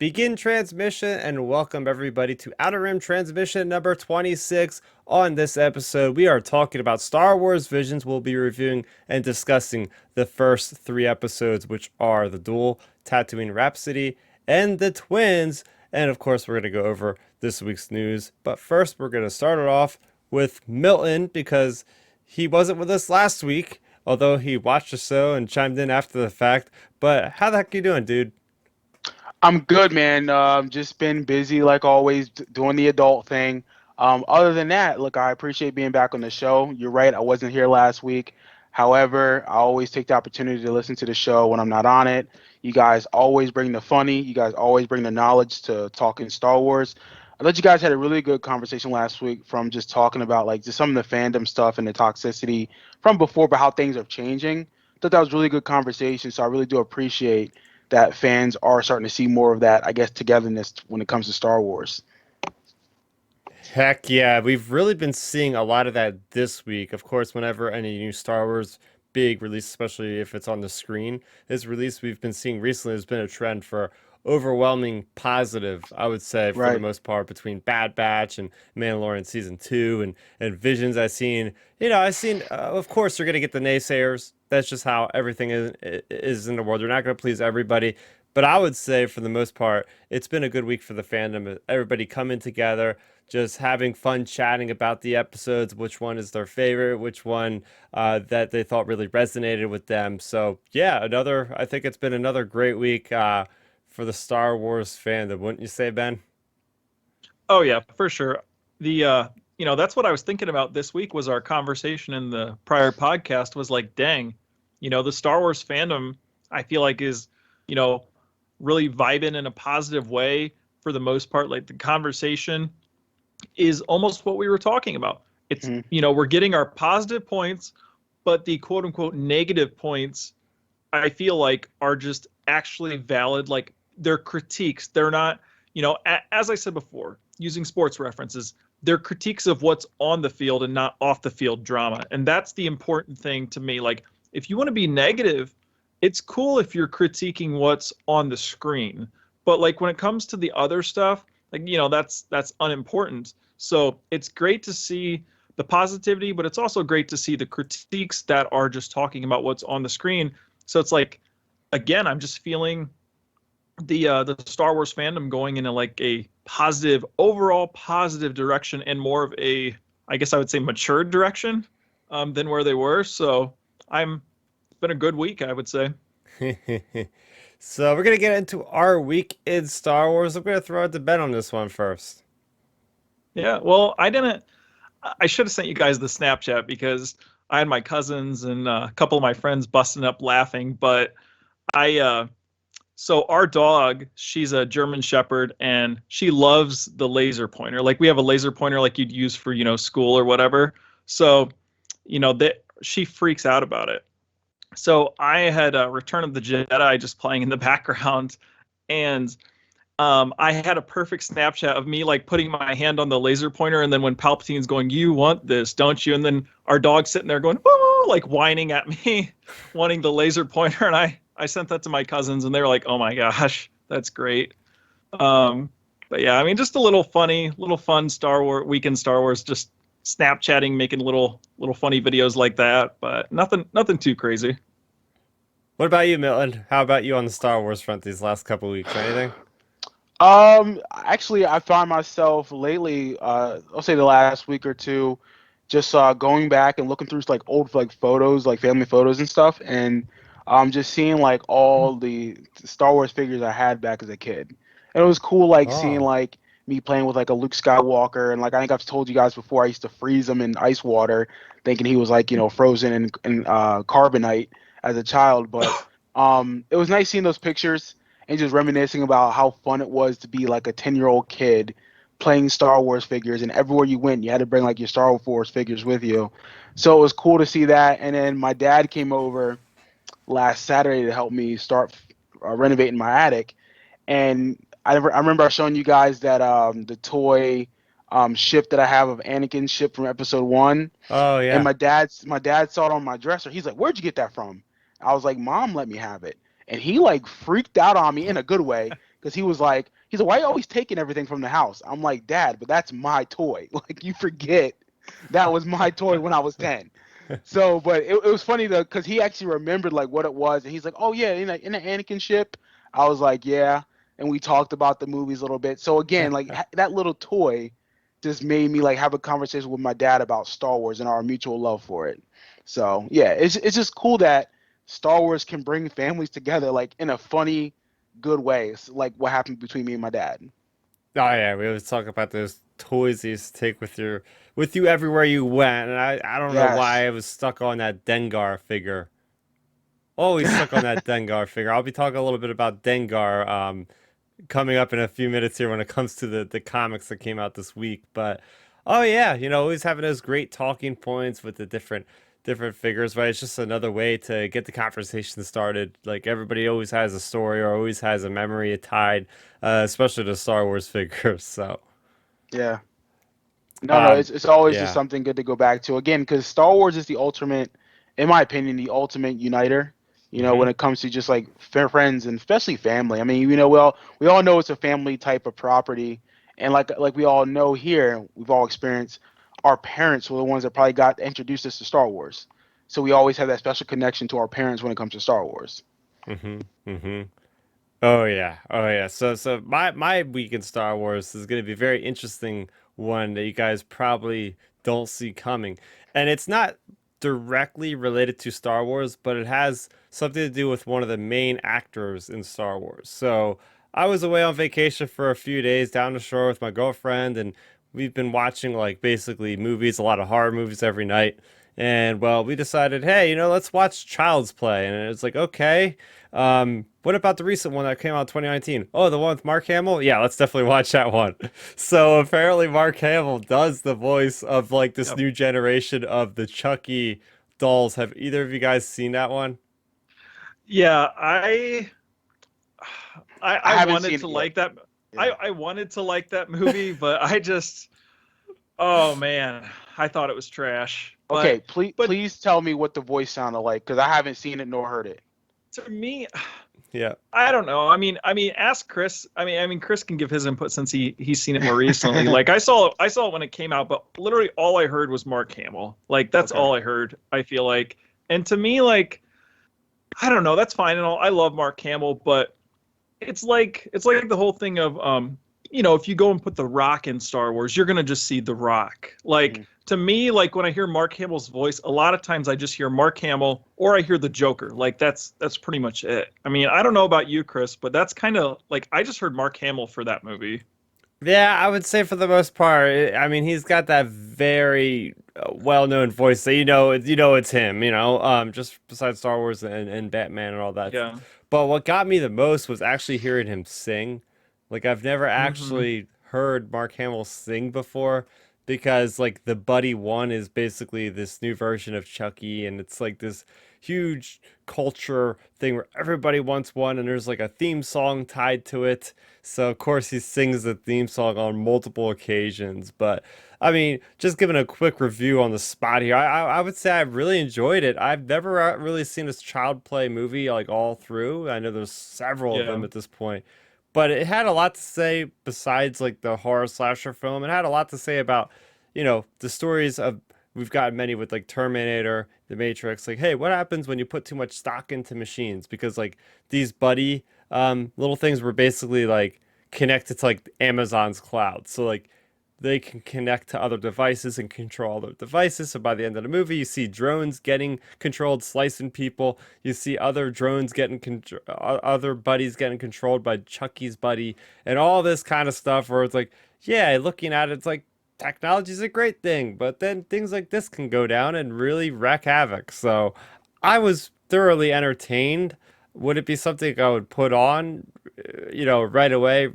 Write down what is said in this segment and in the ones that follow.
Begin transmission and welcome everybody to Outer Rim transmission number 26. On this episode, we are talking about Star Wars Visions. We'll be reviewing and discussing the first three episodes, which are The Duel, Tatooine Rhapsody, and The Twins. And of course, we're going to go over this week's news. But first, we're going to start it off with Milton because he wasn't with us last week, although he watched the show and chimed in after the fact. But how the heck are you doing, dude? I'm good, man. Just been busy like always, doing the adult thing. Other than that, look, I appreciate being back on the show. You're right, I wasn't here last week. However, I always take the opportunity to listen to the show when I'm not on it. You guys always bring the funny. You guys always bring the knowledge to talking Star Wars. I thought you guys had a really good conversation last week from just talking about like just some of the fandom stuff and the toxicity from before, but how things are changing. I thought that was a really good conversation, so I really do appreciate that fans are starting to see more of that, I guess, togetherness when it comes to Star Wars. Heck yeah, we've really been seeing a lot of that this week. Of course, whenever any new Star Wars big release, especially if it's on the screen, is released, we've been seeing recently has been a trend for overwhelming positive, I would say, for the Right. most part, between Bad Batch and Mandalorian Season 2 and Visions. I've seen, of course, you're going to get the naysayers. That's just how everything is in the world. You're not going to please everybody. But I would say, for the most part, it's been a good week for the fandom. Everybody coming together, just having fun chatting about the episodes, which one is their favorite, which one that they thought really resonated with them. So yeah, I think it's been another great week for the Star Wars fandom, wouldn't you say, Ben? Oh yeah, for sure. That's what I was thinking about this week was our conversation in the prior podcast was like, dang, the Star Wars fandom I feel like is, you know, really vibing in a positive way for the most part. Like the conversation is almost what we were talking about. It's, Mhm. we're getting our positive points, but the quote unquote negative points I feel like are just actually valid. Like they're critiques. They're not, as I said before, using sports references, they're critiques of what's on the field and not off the field drama. And that's the important thing to me. Like if you want to be negative, it's cool if you're critiquing what's on the screen. But like when it comes to the other stuff, like, that's unimportant. So it's great to see the positivity, but it's also great to see the critiques that are just talking about what's on the screen. So it's like, again, I'm just feeling the Star Wars fandom going in a like a positive, overall positive direction and more of a, I guess I would say, matured direction than where they were. So it's been a good week, I would say. So we're gonna get into our week in Star Wars. I'm gonna throw it to Ben on this one first. Yeah, well, I should have sent you guys the Snapchat because I had my cousins and a couple of my friends busting up laughing. But so our dog, she's a German Shepherd and she loves the laser pointer. Like we have a laser pointer like you'd use for, school or whatever. So, that she freaks out about it. So I had Return of the Jedi just playing in the background, and I had a perfect Snapchat of me like putting my hand on the laser pointer, and then when Palpatine's going, "You want this, don't you?" And then our dog sitting there going, "Woo!" like whining at me, wanting the laser pointer, and I sent that to my cousins, and they were like, "Oh my gosh, that's great." Um, but yeah, I mean, just a little funny, little fun Star Wars weekend Star Wars, just Snapchatting, making little funny videos like that, but nothing too crazy. What about you, Milton? How about you on the Star Wars front these last couple weeks? Anything? Actually, I find myself lately, I'll say the last week or two, just going back and looking through like old like photos, like family photos and stuff, and just seeing like all the Star Wars figures I had back as a kid. And it was cool, like seeing Oh, like me playing with like a Luke Skywalker, and like I think I've told you guys before, I used to freeze him in ice water, thinking he was like frozen in carbonite as a child. But it was nice seeing those pictures and just reminiscing about how fun it was to be like a 10-year-old kid playing Star Wars figures, and everywhere you went you had to bring like your Star Wars figures with you. So it was cool to see that. And then my dad came over last Saturday to help me start renovating my attic, and I remember showing you guys that the toy ship that I have of Anakin's ship from episode 1. oh And yeah. my dad saw it on my dresser. He's like, "Where'd you get that from?" I was like, "Mom let me have it." And he like freaked out on me in a good way because he was like, He's like, why are you always taking everything from the house? I'm like, Dad, but that's my toy. Like, you forget that was my toy when I was 10. So, but it was funny though, because he actually remembered like what it was, and he's like, oh yeah, in the Anakin ship. I was like, yeah, and we talked about the movies a little bit. So again, like that little toy just made me like have a conversation with my dad about Star Wars and our mutual love for it. So yeah, it's just cool that Star Wars can bring families together like in a funny, good way. It's like what happened between me and my dad. Oh yeah, we always talk about those toys you used to take with you everywhere you went, and I don't know Yes. why I was stuck on that Dengar figure. Always stuck on that Dengar figure. I'll be talking a little bit about Dengar coming up in a few minutes here when it comes to the comics that came out this week. But oh yeah, always having those great talking points with the different figures, right? It's just another way to get the conversation started. Like everybody always has a story or always has a memory tied, especially to Star Wars figures. So Yeah. No, um, it's always just yeah. something good to go back to again because Star Wars is the ultimate, in my opinion, the ultimate uniter. Hmm. When it comes to just like friends and especially family. I mean, we all know it's a family type of property, and like we all know here, we've all experienced our parents were the ones that probably got introduced us to Star Wars, so we always have that special connection to our parents when it comes to Star Wars. Hmm. Hmm. Oh yeah, oh yeah. So my week in Star Wars is going to be a very interesting one that you guys probably don't see coming, and it's not directly related to Star Wars, but it has something to do with one of the main actors in Star Wars. So I was away on vacation for a few days down the shore with my girlfriend, and we've been watching like basically movies, a lot of horror movies every night. And well, we decided, hey, let's watch Child's Play, and it's like, okay. What about the recent one that came out in 2019? Oh, the one with Mark Hamill? Yeah, let's definitely watch that one. So apparently Mark Hamill does the voice of like this Yep. new generation of the Chucky dolls. Have either of you guys seen that one? Yeah, I I I haven't wanted seen to it yet. like that. Yeah. I wanted to like that movie, but I just, oh man, I thought it was trash. Okay, But please tell me what the voice sounded like because I haven't seen it nor heard it. to me, Yeah. I don't know. Ask Chris. Chris can give his input since he's seen it more recently. Like I saw it when it came out, but literally all I heard was Mark Hamill. Like that's Okay. all I heard. I feel like, and to me, like I don't know. That's fine and all. I love Mark Hamill, but it's like the whole thing of if you go and put The Rock in Star Wars, you're gonna just see The Rock. Like Mhm. to me, like when I hear Mark Hamill's voice, a lot of times I just hear Mark Hamill or I hear the Joker. Like that's pretty much it. I mean, I don't know about you, Chris, but that's kind of like I just heard Mark Hamill for that movie. Yeah, I would say for the most part, I mean, he's got that very well-known voice that it's him, just besides Star Wars and Batman and all that. Yeah. But what got me the most was actually hearing him sing. Like I've never Hmm. actually heard Mark Hamill sing before because like the Buddy One is basically this new version of Chucky and it's like this huge culture thing where everybody wants one and there's like a theme song tied to it. So of course he sings the theme song on multiple occasions. But I mean, just giving a quick review on the spot here, I would say I really enjoyed it. I've never really seen this child play movie like all through. I know there's several of them Yeah. at this point, but it had a lot to say besides like the horror slasher film. It had a lot to say about, the stories of we've got many with like Terminator, The Matrix. Like, hey, what happens when you put too much stock into machines? Because like these buddy little things were basically like connected to like Amazon's cloud. So like they can connect to other devices and control other devices. So by the end of the movie, you see drones getting controlled, slicing people. You see other drones getting other buddies getting controlled by Chucky's buddy, and all this kind of stuff. Where it's like, yeah, looking at it, it's like technology is a great thing, but then things like this can go down and really wreak havoc. So I was thoroughly entertained. Would it be something I would put on, right away,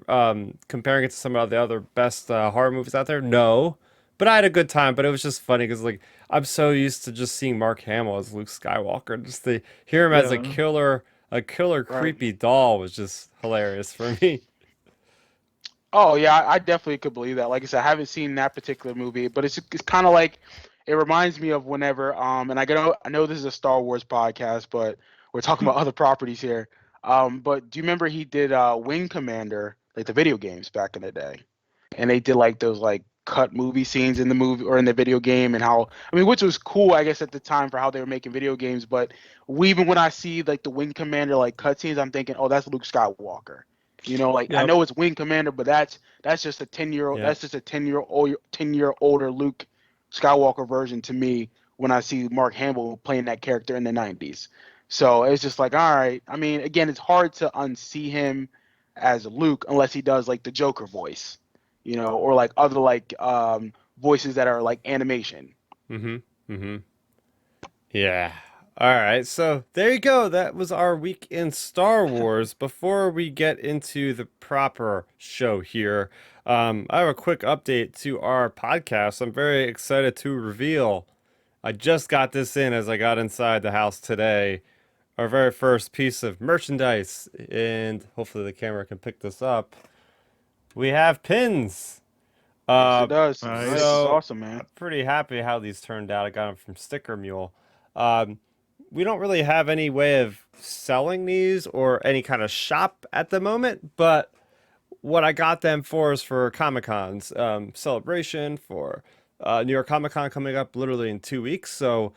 comparing it to some of the other best horror movies out there? No. But I had a good time, but it was just funny because, like, I'm so used to just seeing Mark Hamill as Luke Skywalker. Just to hear him as Yeah. a killer, Right. creepy doll was just hilarious for me. Oh yeah, I definitely could believe that. Like I said, I haven't seen that particular movie, but it's kind of like it reminds me of whenever and I know this is a Star Wars podcast, but we're talking about other properties here. But do you remember he did Wing Commander, like the video games back in the day, and they did like those like cut movie scenes in the movie or in the video game, and how I mean, which was cool, I guess, at the time for how they were making video games. But even when I see like the Wing Commander like cutscenes, I'm thinking, oh, that's Luke Skywalker. Like I Yep. know it's Wing Commander, but that's just a 10-year-old. Yeah. That's just a 10-year older Luke Skywalker version to me when I see Mark Hamill playing that character in the 90s. So it's just like, all right. I mean, again, it's hard to unsee him as Luke unless he does like the Joker voice, or like other like voices that are like animation. Yeah. All right. So there you go. That was our week in Star Wars. Before we get into the proper show here, I have a quick update to our podcast. I'm very excited to reveal. I just got this in as I got inside the house today. Our very first piece of merchandise, and hopefully the camera can pick this up. We have pins. Yes, it does. Nice. Nice. It's So awesome, man. I'm pretty happy how these turned out. I got them from Sticker Mule. We don't really have any way of selling these or any kind of shop at the moment, but what I got them for is for Comic-Con's celebration for New York Comic Con coming up literally in 2 weeks. So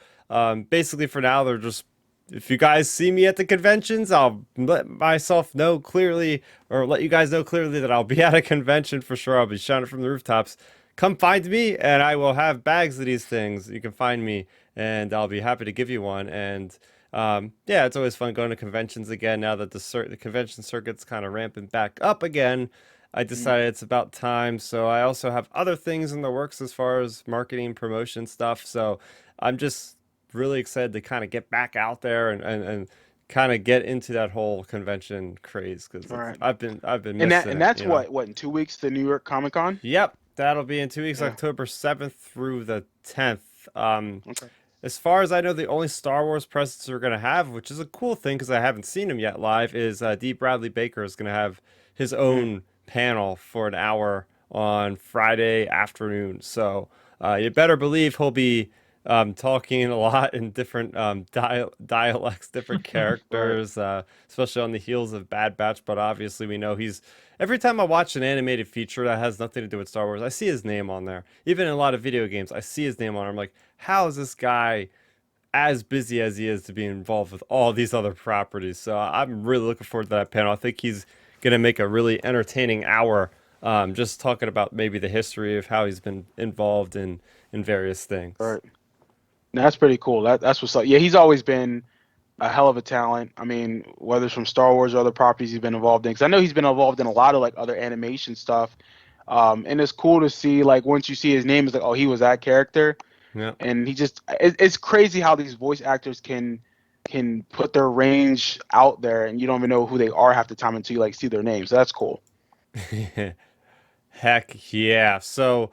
basically for now, they're just, if you guys see me at the conventions, I'll let myself know clearly, or let you guys know clearly that I'll be at a convention for sure. I'll be shouting from the rooftops. Come find me, and I will have bags of these things. You can find me, and I'll be happy to give you one. And yeah, it's always fun going to conventions again now that the convention circuit's kind of ramping back up again. I decided it's about time. So I also have other things in the works as far as marketing, promotion stuff. So I'm just really excited to kind of get back out there and kind of get into that whole convention craze because Right. I've been missing And that's it, you know? what in 2 weeks, the New York Comic Con. Yep, that'll be in 2 weeks, Yeah. October 7th through the 10th. Okay. As far as I know, the only Star Wars presence we're going to have, which is a cool thing because I haven't seen him yet live, is D. Bradley Baker is going to have his own panel for an hour on Friday afternoon. So you better believe he'll be talking a lot in different dialects, different characters, especially on the heels of Bad Batch. But obviously, we know he's. Every time I watch an animated feature that has nothing to do with Star Wars, I see his name on there. Even in a lot of video games, I see his name on there. I'm like, how is this guy as busy as he is to be involved with all these other properties? So I'm really looking forward to that panel. I think he's going to make a really entertaining hour, just talking about maybe the history of how he's been involved in various things. Right. That's pretty cool. That's what's up. Yeah, he's always been a hell of a talent. I mean, whether it's from Star Wars or other properties he's been involved in, because I know he's been involved in a lot of like other animation stuff. And it's cool to see like once you see his name, it's like, oh, he was that character. Yeah. And it's crazy how these voice actors can put their range out there, and you don't even know who they are half the time until you like see their names. So that's cool. Heck yeah. So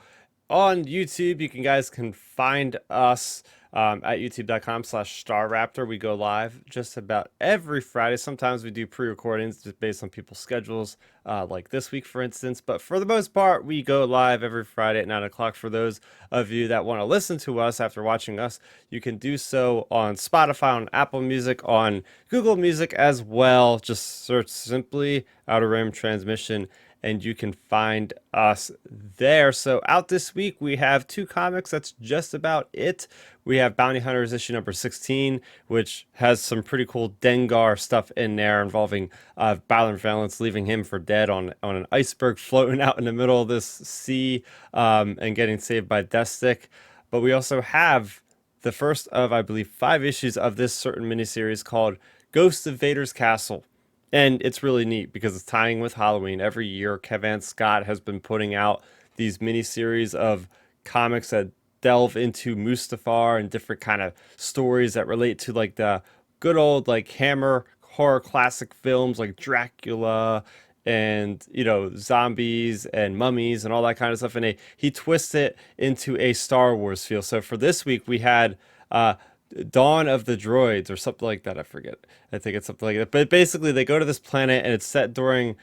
on YouTube, you guys can find us at youtube.com/StarRaptor. We go live just about every Friday. Sometimes we do pre-recordings just based on people's schedules, like this week, for instance. But for the most part, we go live every Friday at 9 o'clock. For those of you that want to listen to us after watching us, you can do so on Spotify, on Apple Music, on Google Music as well. Just search simply Outer Rim Transmission, and you can find us there. So out this week, we have 2 comics. That's just about it. We have Bounty Hunters issue number 16, which has some pretty cool Dengar stuff in there involving Ballard Valance leaving him for dead on an iceberg floating out in the middle of this sea, and getting saved by Deathstick. But we also have the first of, I believe, 5 issues of this certain miniseries called Ghosts of Vader's Castle. And it's really neat because it's tying with Halloween. Every year, Kevin Scott has been putting out these miniseries of comics that delve into Mustafar and different kind of stories that relate to like the good old like Hammer horror classic films like Dracula and, you know, zombies and mummies and all that kind of stuff. And he twists it into a Star Wars feel. So for this week, we had Dawn of the Droids or something like that. I forget. I think it's something like that. But basically, they go to this planet and it's set during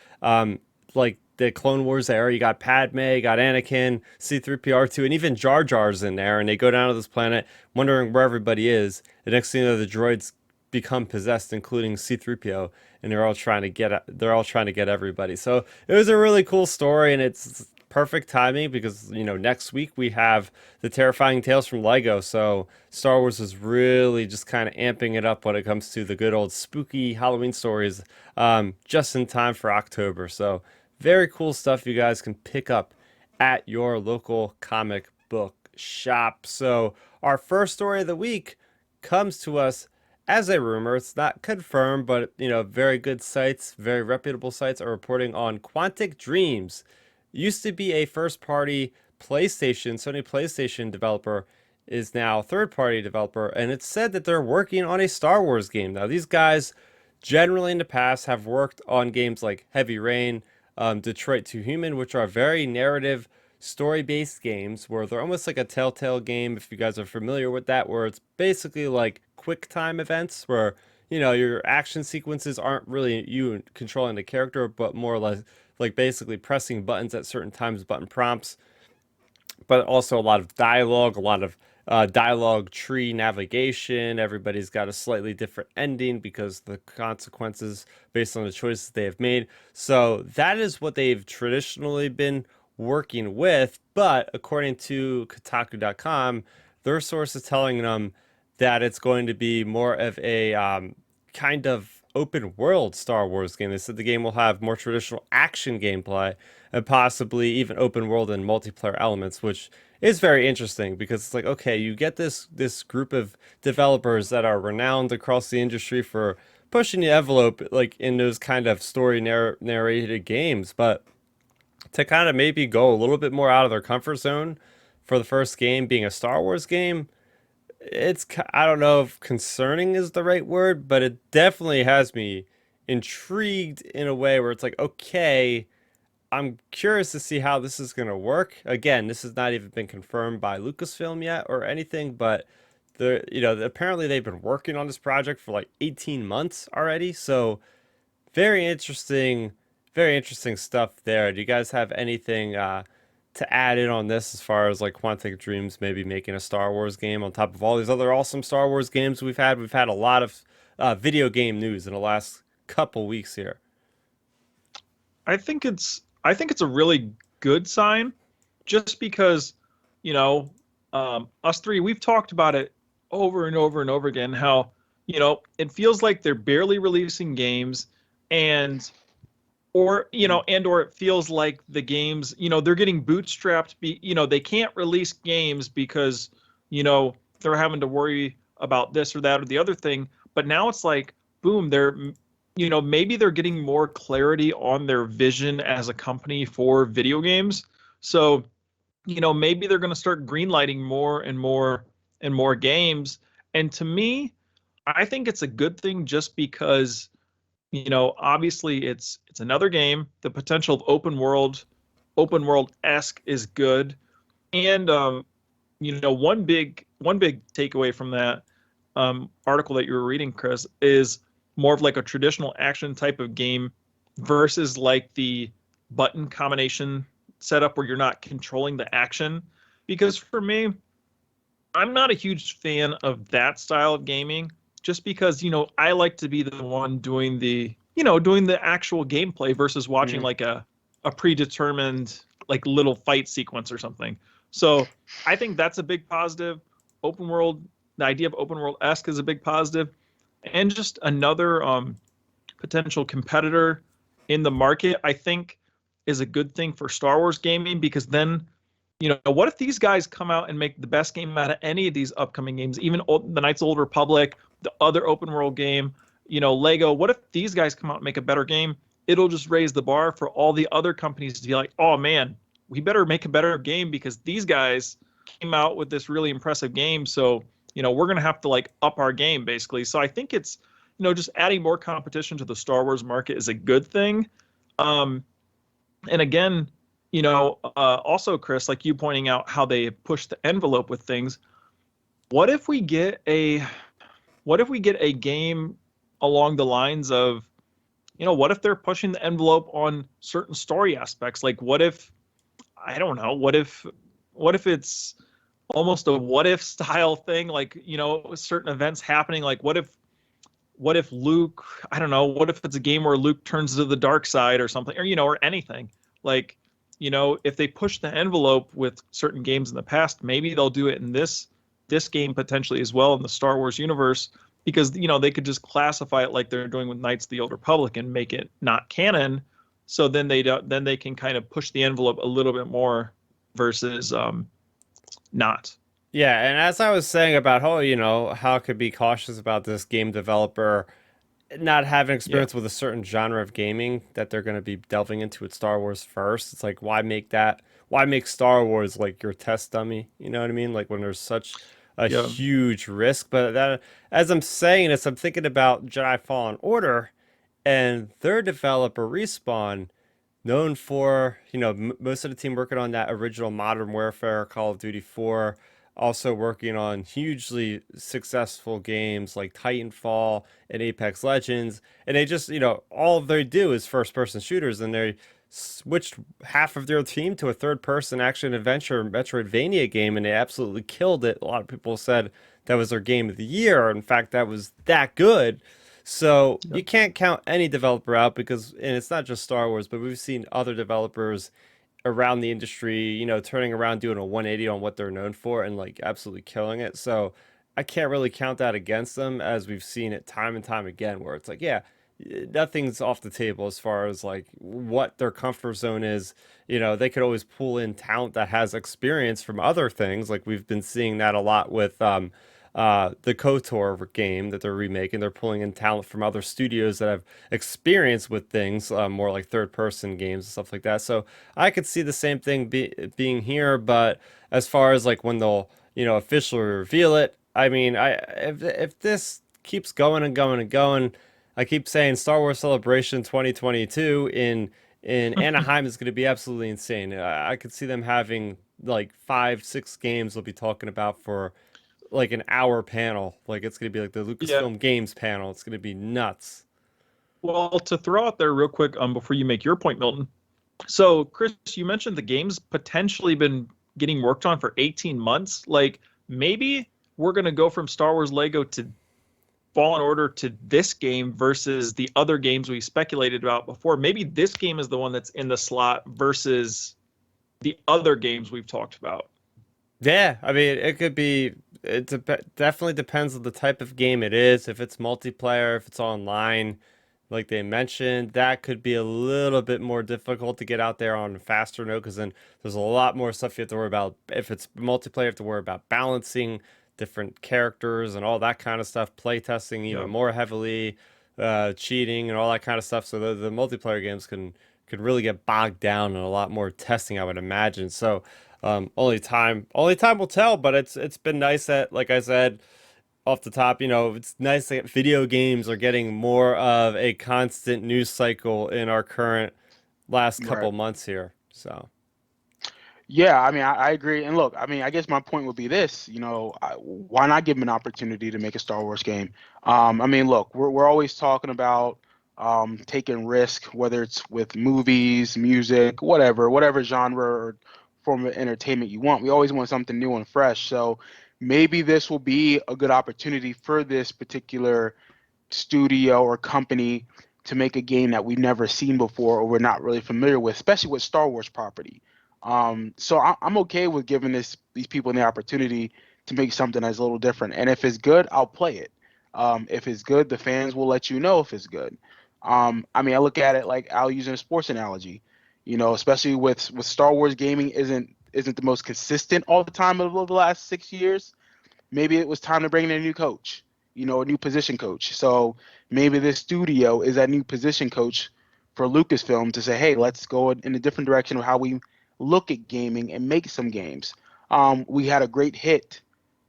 like the Clone Wars era. You got Padme, you got Anakin, C-3PO, and even Jar Jar's in there. And they go down to this planet wondering where everybody is. The next thing you know, the droids become possessed, including C-3PO, and they're all trying to get everybody. So it was a really cool story, and it's perfect timing because next week we have the Terrifying Tales from Lego. So Star Wars is really just kind of amping it up when it comes to the good old spooky Halloween stories, just in time for October. So very cool stuff you guys can pick up at your local comic book shop. So our first story of the week comes to us as a rumor. It's not confirmed, but very good sites, very reputable sites are reporting on Quantic Dreams. Used to be a first-party Sony PlayStation developer, is now a third-party developer, and it's said that they're working on a Star Wars game. Now, these guys generally in the past have worked on games like Heavy Rain, Detroit 2 Human, which are very narrative, story-based games where they're almost like a Telltale game, if you guys are familiar with that, where it's basically like quick time events where your action sequences aren't really you controlling the character, but more or less like basically pressing buttons at certain times, button prompts, but also a lot of dialogue, a lot of dialogue tree navigation. Everybody's got a slightly different ending because the consequences based on the choices they have made. So that is what they've traditionally been working with. But according to Kotaku.com, their source is telling them that it's going to be more of a kind of open world Star Wars game. They said the game will have more traditional action gameplay and possibly even open world and multiplayer elements, which is very interesting because it's like, okay, you get this group of developers that are renowned across the industry for pushing the envelope like in those kind of story narrated games, but to kind of maybe go a little bit more out of their comfort zone for the first game being a Star Wars game, I don't know if concerning is the right word, but it definitely has me intrigued in a way where it's like, okay, I'm curious to see how this is going to work. Again, this has not even been confirmed by Lucasfilm yet or anything, but apparently they've been working on this project for like 18 months already. So very interesting stuff there. Do you guys have anything to add in on this as far as like Quantic Dreams maybe making a Star Wars game on top of all these other awesome Star Wars games we've had? We've had a lot of video game news in the last couple weeks here. I think it's a really good sign, just because us three, we've talked about it over and over and over again, how it feels like they're barely releasing games, or it feels like the games, they're getting bootstrapped. They can't release games because they're having to worry about this or that or the other thing. But now it's like, boom, maybe they're getting more clarity on their vision as a company for video games. So maybe they're going to start greenlighting more and more and more games. And to me, I think it's a good thing, just because obviously it's another game. The potential of open world-esque is good. And one big takeaway from that article that you were reading, Chris, is more of like a traditional action type of game versus like the button combination setup where you're not controlling the action. Because for me, I'm not a huge fan of that style of gaming, just because I like to be the one doing the actual gameplay versus watching like a predetermined like little fight sequence or something. So I think that's a big positive. The idea of open world-esque is a big positive, and just another potential competitor in the market, I think, is a good thing for Star Wars gaming, because then what if these guys come out and make the best game out of any of these upcoming games, even the Knights of the Old Republic, the other open world game, Lego? What if these guys come out and make a better game? It'll just raise the bar for all the other companies to be like, oh man, we better make a better game because these guys came out with this really impressive game. So, we're going to have to like up our game basically. So I think it's, just adding more competition to the Star Wars market is a good thing. And again, also, Chris, like you pointing out how they push the envelope with things. What if we get a game along the lines of, what if they're pushing the envelope on certain story aspects? Like, what if it's almost a what if style thing? Like, certain events happening. Like, what if what if Luke, I don't know, what if it's a game where Luke turns to the dark side or something, or or anything. Like, if they push the envelope with certain games in the past, maybe they'll do it in this game potentially as well in the Star Wars universe, because they could just classify it like they're doing with Knights of the Old Republic and make it not canon. So then they can kind of push the envelope a little bit more versus not. Yeah, and as I was saying about how I could be cautious about this game developer not having Yeah. experience with a certain genre of gaming that they're going to be delving into with Star Wars first. It's like, why make that? Why make Star Wars like your test dummy? You know what I mean? Like when there's such a Yeah. huge risk. But that, as I'm saying this, I'm thinking about Jedi Fallen Order and their developer Respawn, known for most of the team working on that original Modern Warfare, Call of Duty 4, also working on hugely successful games like Titanfall and Apex Legends, and they just all they do is first person shooters, and they switched half of their team to a third person action adventure Metroidvania game, and they absolutely killed it. A lot of people said that was their game of the year. In fact, that was that good. So Yeah. you can't count any developer out because, and it's not just Star Wars, but we've seen other developers around the industry, turning around, doing a 180 on what they're known for and like absolutely killing it. So I can't really count that against them, as we've seen it time and time again, where it's like, yeah, nothing's off the table as far as like what their comfort zone is. They could always pull in talent that has experience from other things. Like we've been seeing that a lot with the KOTOR game that they're remaking. They're pulling in talent from other studios that have experience with things, more like third-person games and stuff like that. So I could see the same thing being here, but as far as like when they'll, officially reveal it, I mean, if this keeps going and going and going, I keep saying Star Wars Celebration 2022 in Anaheim is going to be absolutely insane. I could see them having like 5, 6 games they'll be talking about for like an hour panel. Like it's gonna be like the Yeah. Lucasfilm Games panel. It's gonna be nuts. Well, to throw out there real quick, before you make your point, Milton. So, Chris, you mentioned the game's potentially been getting worked on for 18 months. Like, maybe we're going to go from Star Wars Lego to Fallen Order to this game versus the other games we speculated about before. Maybe this game is the one that's in the slot versus the other games we've talked about. Yeah, I mean, it could be. Definitely depends on the type of game it is. If it's multiplayer, if it's online, like they mentioned, that could be a little bit more difficult to get out there on a faster note because then there's a lot more stuff you have to worry about. If it's multiplayer, you have to worry about balancing different characters and all that kind of stuff, play testing even Yeah. more heavily, cheating and all that kind of stuff. So the multiplayer games can could really get bogged down in a lot more testing, I would imagine. So only time will tell. But it's been nice that, like I said off the top, it's nice that video games are getting more of a constant news cycle in our current last Right. couple months here. So Yeah, I mean, I agree. And look, I mean, I guess my point would be this, why not give them an opportunity to make a Star Wars game? I mean, look, we're always talking about taking risk, whether it's with movies, music, whatever genre or form of entertainment you want. We always want something new and fresh. So maybe this will be a good opportunity for this particular studio or company to make a game that we've never seen before or we're not really familiar with, especially with Star Wars property. So I'm okay with giving these people the opportunity to make something that's a little different. And if it's good, I'll play it. If it's good, the fans will let you know if it's good. I mean, I look at it like I'll use a sports analogy. Especially with Star Wars gaming isn't the most consistent all the time over the last 6 years. Maybe it was time to bring in a new coach, a new position coach. So maybe this studio is that new position coach for Lucasfilm to say, hey, let's go in a different direction of how we look at gaming and make some games. We had a great hit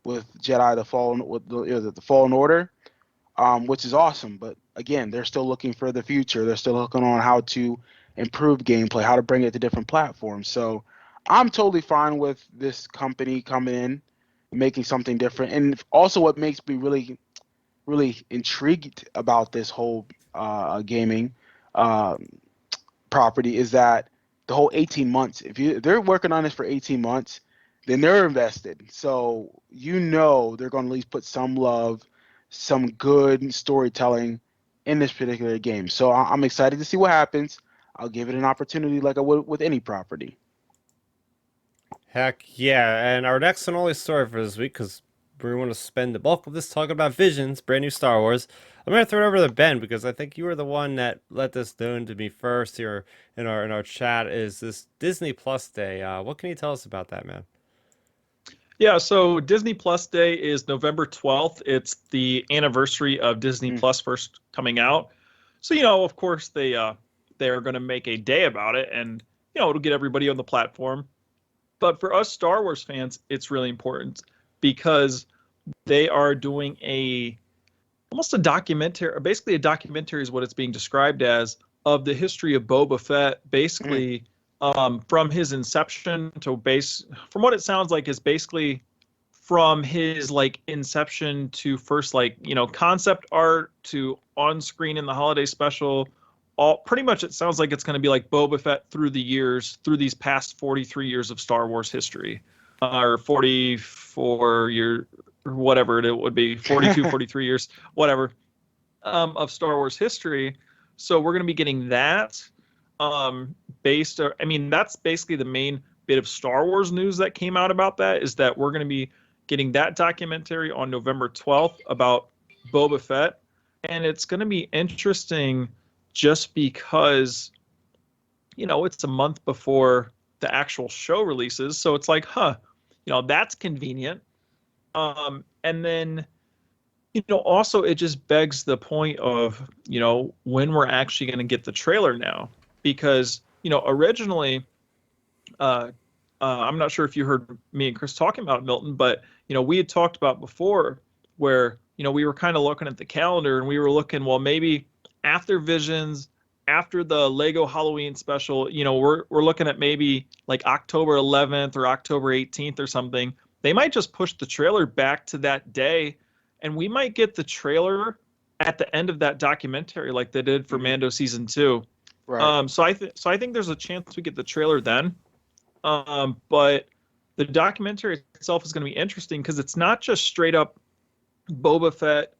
with Jedi the Fallen Order, which is awesome. But again, they're still looking for the future. They're still looking on how to improve gameplay, how to bring it to different platforms. So I'm totally fine with this company coming in, making something different. And also, what makes me really, really intrigued about this whole gaming uh, property is that the whole 18 months. If they're working on this for 18 months, then they're invested. So they're going to at least put some love, some good storytelling in this particular game. So I'm excited to see what happens. I'll give it an opportunity like I would with any property. Heck yeah. And our next and only story for this week, because we want to spend the bulk of this talking about Visions, brand new Star Wars. I'm gonna throw it over to Ben because I think you were the one that let this known to me first here in our chat. Is this Disney Plus Day? What can you tell us about that, man? Yeah, so Disney Plus Day is November 12th. It's the anniversary of Disney Mm. Plus first coming out. So, of course they're going to make a day about it, and it'll get everybody on the platform. But for us Star Wars fans, it's really important because they are doing almost a documentary, basically a documentary is what it's being described as, of the history of Boba Fett, basically from his inception to from what it sounds like is basically from his like inception to first concept art to on screen in the holiday special. All pretty much it sounds like it's going to be like Boba Fett through these past 43 years of Star Wars history, or 44 years, or whatever it would be, 42, 43 years, whatever, of Star Wars history. So we're going to be getting that that's basically the main bit of Star Wars news that came out about that, is that we're going to be getting that documentary on November 12th about Boba Fett. And it's going to be interesting just because, it's a month before the actual show releases. So it's like, that's convenient. And then, also it just begs the point of, when we're actually going to get the trailer now. Because, originally, I'm not sure if you heard me and Chris talking about it, Milton, but, we had talked about before where, we were kind of looking at the calendar and we were looking, well, maybe after Visions, after the Lego Halloween special, we're looking at maybe like October 11th or October 18th or something. They might just push the trailer back to that day, and we might get the trailer at the end of that documentary like they did for Mando season 2. Right. So I think there's a chance we get the trailer then. But the documentary itself is going to be interesting because it's not just straight up Boba Fett.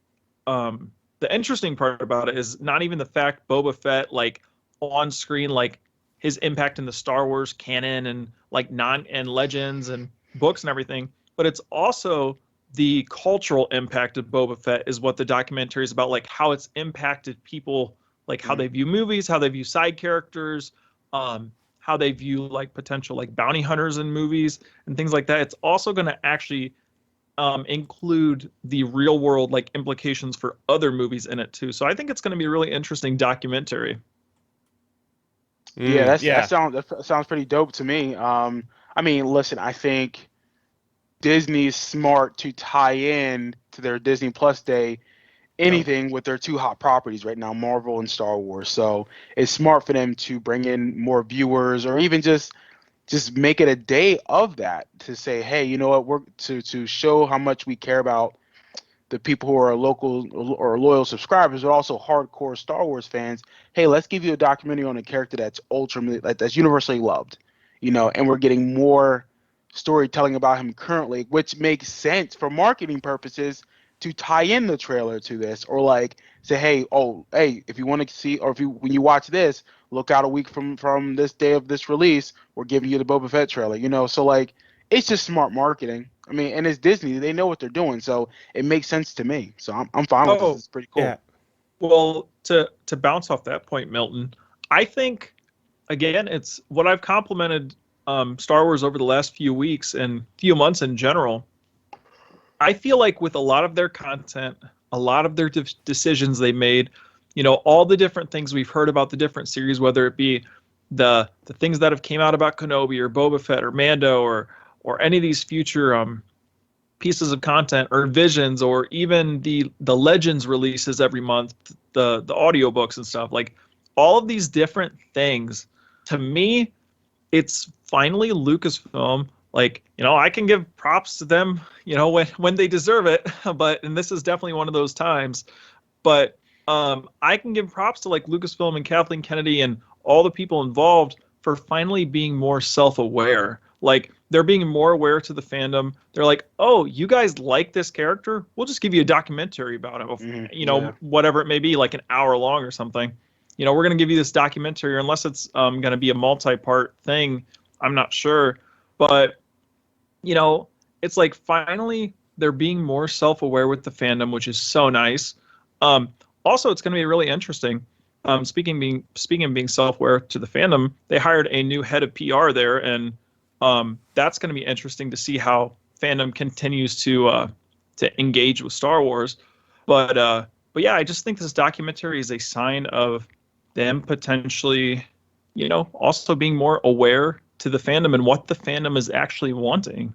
The interesting part about it is not even the fact Boba Fett, like on screen, like his impact in the Star Wars canon and like and legends and books and everything, but it's also the cultural impact of Boba Fett is what the documentary is about, like how it's impacted people, like how they view movies, how they view side characters, how they view like potential like bounty hunters in movies and things like that. It's also going to actually include the real world like implications for other movies in it too. So I think it's going to be a really interesting documentary. Yeah, Yeah. that sounds pretty dope to me. Listen, I think Disney's smart to tie in to their Disney Plus Day anything with their two hot properties right now, Marvel and Star Wars. So it's smart for them to bring in more viewers, or even just make it a day of that, to say, hey, you know what, we're to show how much we care about the people who are local or loyal subscribers, but also hardcore Star Wars fans. Hey, let's give you a documentary on a character that's that's universally loved, and we're getting more storytelling about him currently, which makes sense for marketing purposes to tie in the trailer to this, or like say, hey, if you want to see, or when you watch this, look out a week from this day of this release, we're giving you the Boba Fett trailer, so like it's just smart marketing. And it's Disney, they know what they're doing, so it makes sense to me. So I'm fine with this. It's pretty cool. Yeah. Well, to bounce off that point, Milton, I think again it's what I've complimented Star Wars over the last few weeks and few months in general. I feel like with a lot of their content, a lot of their decisions they made, all the different things we've heard about the different series, whether it be the things that have came out about Kenobi or Boba Fett or Mando or any of these future pieces of content or Visions, or even the Legends releases every month, the audiobooks and stuff, like all of these different things, to me, it's finally Lucasfilm. Like, I can give props to them, when they deserve it, and this is definitely one of those times, but I can give props to like Lucasfilm and Kathleen Kennedy and all the people involved for finally being more self-aware. Like they're being more aware to the fandom. They're like, oh, you guys like this character? We'll just give you a documentary about him. Yeah. Whatever it may be, like an hour long or something. We're going to give you this documentary, unless it's going to be a multi-part thing. I'm not sure, but it's like finally they're being more self-aware with the fandom, which is so nice. Also, it's going to be really interesting. Speaking of being self-aware to the fandom, they hired a new head of PR there, and that's going to be interesting to see how fandom continues to engage with Star Wars. But yeah, I just think this documentary is a sign of them potentially, also being more aware to the fandom and what the fandom is actually wanting.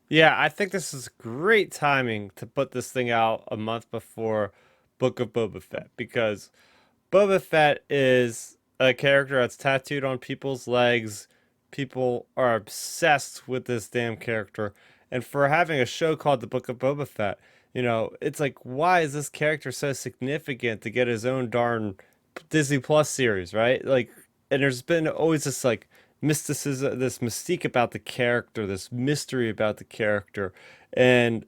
Yeah, I think this is great timing to put this thing out a month before Book of Boba Fett, because Boba Fett is a character that's tattooed on people's legs. People are obsessed with this damn character. And for having a show called The Book of Boba Fett, it's like, why is this character so significant to get his own darn Disney Plus series, right? Like, and there's been always this like mysticism, this mystique about the character, this mystery about the character. And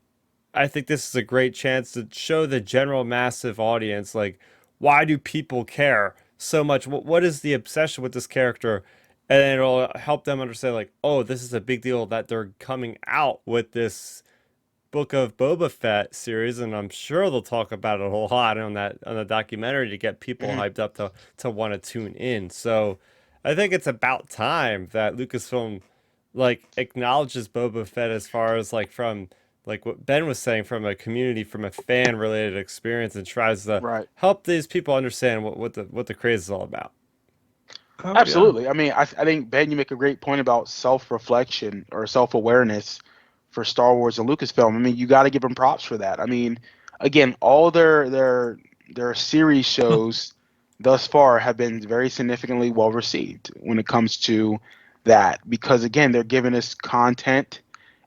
I think this is a great chance to show the general massive audience, like, why do people care so much? What is the obsession with this character? And then it'll help them understand, like, oh, this is a big deal that they're coming out with this Book of Boba Fett series, and I'm sure they'll talk about it a whole lot on the documentary to get people hyped up to want to tune in. So I think it's about time that Lucasfilm like acknowledges Boba Fett as far as like from like what Ben was saying, from a community, from a fan related experience, and tries to Right. help these people understand what the craze is all about. Oh, Absolutely. I mean, I think, Ben, you make a great point about self-reflection or self-awareness for Star Wars and Lucasfilm. I mean, you got to give them props for that. I mean, again, all their series Yeah. shows thus far have been very significantly well received when it comes to that, because again, they're giving us content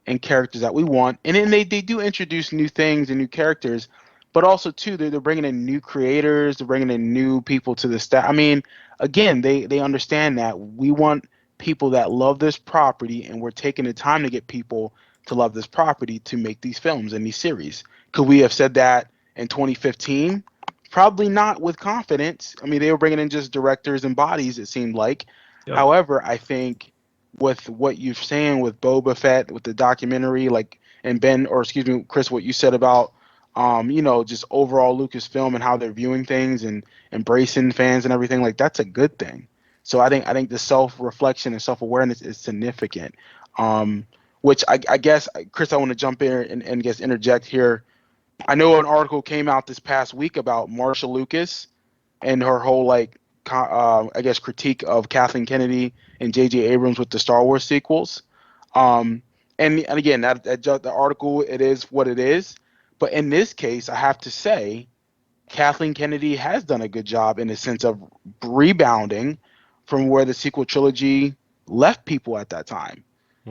and characters that we want, and then they do introduce new things and new characters, but also too they're bringing in new creators, they're bringing in new people to the staff. I mean, again, they understand that we want people that love this property, and we're taking the time to get people to love this property to make these films and these series. Could we have said that in 2015? Probably not with confidence. I mean, they were bringing in just directors and bodies, it seemed like. Yep. However, I think with what you're saying with Boba Fett, with the documentary, like, and Ben, or excuse me, Chris, what you said about, just overall Lucasfilm and how they're viewing things and embracing fans and everything, like, that's a good thing. So I think the self-reflection and self-awareness is significant. Which I guess, Chris, I want to jump in and just interject here. I know an article came out this past week about Marsha Lucas and her whole like I guess critique of Kathleen Kennedy and J.J. Abrams with the Star Wars sequels. And again, the article, it is what it is. But in this case, I have to say, Kathleen Kennedy has done a good job in the sense of rebounding from where the sequel trilogy left people at that time.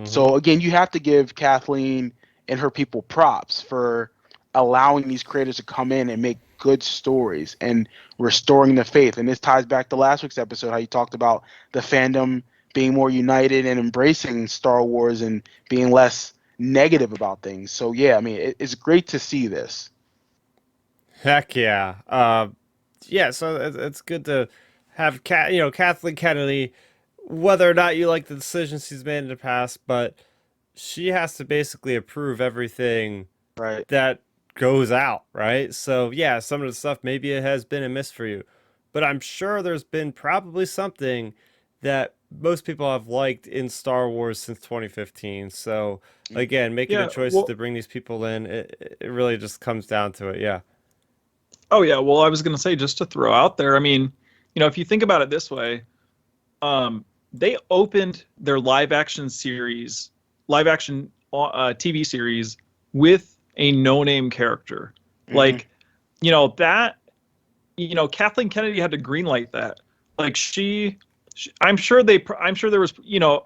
So again, you have to give Kathleen and her people props for allowing these creators to come in and make good stories and restoring the faith. And this ties back to last week's episode, how you talked about the fandom being more united and embracing Star Wars and being less negative about things. So yeah, I mean, it's great to see this. Heck yeah. Yeah, so it's good to have Kathleen Kennedy, whether or not you like the decisions she's made in the past, but she has to basically approve everything Right. that goes out, right? So yeah, some of the stuff maybe it has been a miss for you, but I'm sure there's been probably something that most people have liked in Star Wars since 2015. So again, making the Yeah. choice Well, to bring these people in, it really just comes down to it. Yeah. oh yeah. Well, I was going to say, just to throw out there, I mean, if you think about it this way, they opened their live action TV series with a no-name character. Mhm. Like, that, Kathleen Kennedy had to greenlight that. Like I'm sure there was,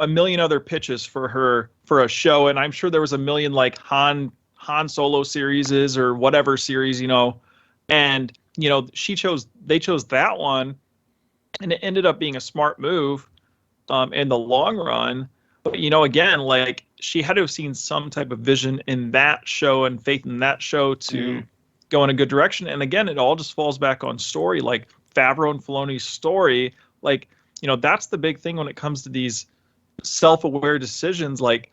a million other pitches for her for a show, and I'm sure there was a million like Han Solo series or whatever series, and they chose that one, and it ended up being a smart move in the long run. But again, like she had to have seen some type of vision in that show and faith in that show to go in a good direction. And again, it all just falls back on story, like Favreau and Filoni's story. Like, that's the big thing when it comes to these self-aware decisions. Like,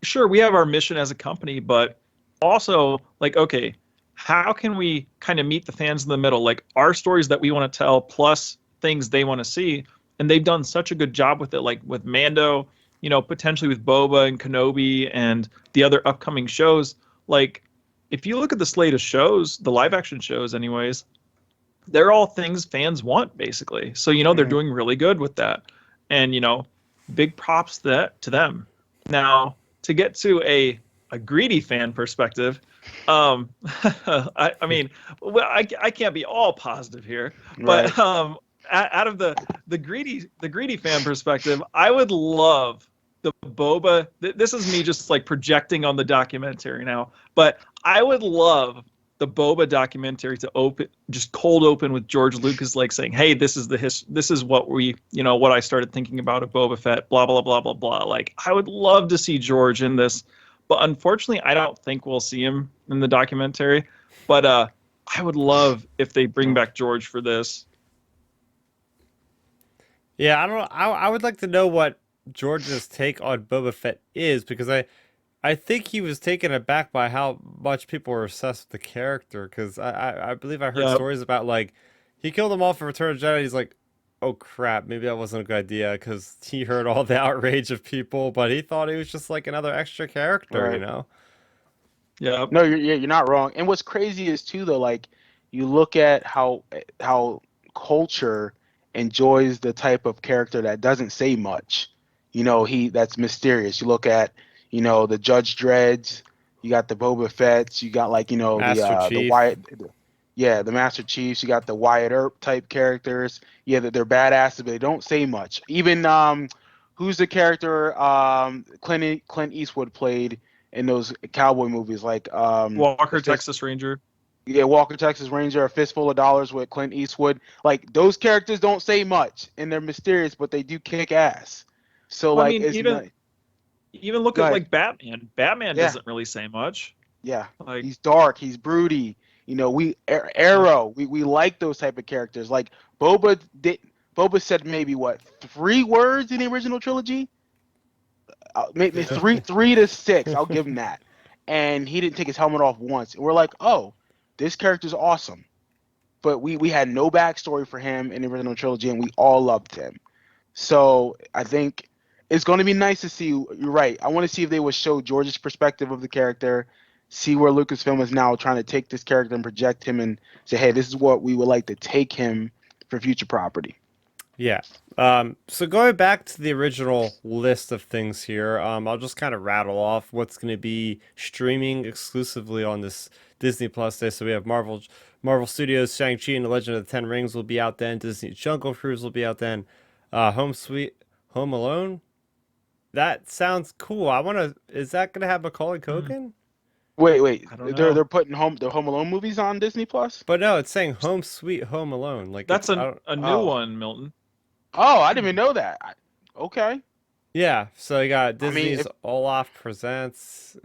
sure, we have our mission as a company, but also like, okay, how can we kind of meet the fans in the middle? Like our stories that we want to tell plus things they want to see. And they've done such a good job with it, like with Mando, potentially with Boba and Kenobi and the other upcoming shows. Like, if you look at the slate of shows, the live action shows, anyways, they're all things fans want, basically. So, they're doing really good with that. And, big props to them. Now, to get to a greedy fan perspective, I mean, well, I can't be all positive here, but out of the greedy fan perspective, I would love the Boba. This is me just like projecting on the documentary now, but I would love the Boba documentary to cold open with George Lucas like saying, "Hey, this is this is what what I started thinking about of Boba Fett, blah blah blah blah blah." Like, I would love to see George in this, but unfortunately, I don't think we'll see him in the documentary. But I would love if they bring back George for this. Yeah, I don't know. I would like to know what George's take on Boba Fett is, because I think he was taken aback by how much people were obsessed with the character. Because I believe I heard stories about, like, he killed them all for Return of the Jedi. He's like, oh crap, maybe that wasn't a good idea, because he heard all the outrage of people, but he thought he was just like another extra character, Yeah. No, you're not wrong. And what's crazy is too, though, like you look at how culture enjoys the type of character that doesn't say much. That's mysterious. You look at the Judge Dreads. You got the Boba Fett's. You got like Master the Chief. Wyatt. Yeah, the Master Chiefs. You got the Wyatt Earp type characters. Yeah, that they're badasses, but they don't say much. Even who's the character Clint Eastwood played in those cowboy movies, like Walker, Texas Ranger. Yeah, Walker, Texas Ranger, A Fistful of Dollars with Clint Eastwood. Like, those characters don't say much and they're mysterious, but they do kick ass. So Well, I like, mean, it's even look Go at ahead. like Batman. Batman Yeah. doesn't really say much. Yeah, Like, he's dark, he's broody. Arrow, we like those type of characters. Like Boba said maybe what 3 words in the original trilogy? Maybe three to 6. I'll give him that. And he didn't take his helmet off once. And we're like, oh, this character's awesome. But we had no backstory for him in the original trilogy, and we all loved him. So I think it's going to be nice to see. You're right. I want to see if they would show George's perspective of the character, see where Lucasfilm is now trying to take this character and project him, and say, hey, this is what we would like to take him for future property. Yeah. So going back to the original list of things here, I'll just kind of rattle off what's going to be streaming exclusively on this Disney Plus day. So we have Marvel Studios, Shang-Chi and the Legend of the Ten Rings will be out then. Disney Jungle Cruise will be out then. Home Alone. That sounds cool. Is that going to have Macaulay Culkin? Wait. I don't know. They're putting the Home Alone movies on Disney Plus? But no, it's saying Home Sweet Home Alone. Like, that's a new Oh. one, Milton. Oh, I didn't even know that. Okay. yeah. So you got I mean, Disney's Olaf Presents.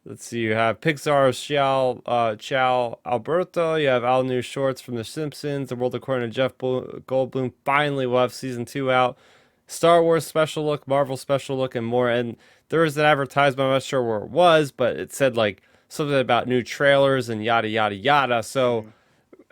Let's see. You have Pixar's Ciao Alberto. You have all new shorts from The Simpsons. The World According to Jeff Goldblum. Finally, we'll have season 2 out. Star Wars special look, Marvel special look, and more. And there was an advertisement. I'm not sure where it was, but it said like something about new trailers and yada yada yada. So,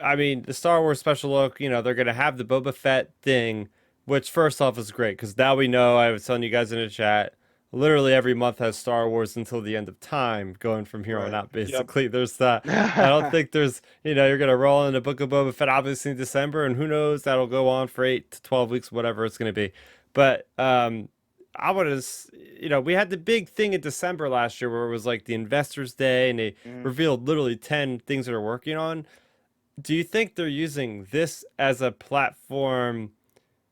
I mean, the Star Wars special look. They're gonna have the Boba Fett thing, which first off is great because now we know. I was telling you guys in the chat. Literally every month has Star Wars until the end of time, going from here on out. Basically, there's that. I don't think there's, you're gonna roll in the Book of Boba Fett obviously in December, and who knows, that'll go on for 8 to 12 weeks, whatever it's gonna be. But I would have, we had the big thing in December last year where it was like the Investors Day, and they revealed literally 10 things that are working on. Do you think they're using this as a platform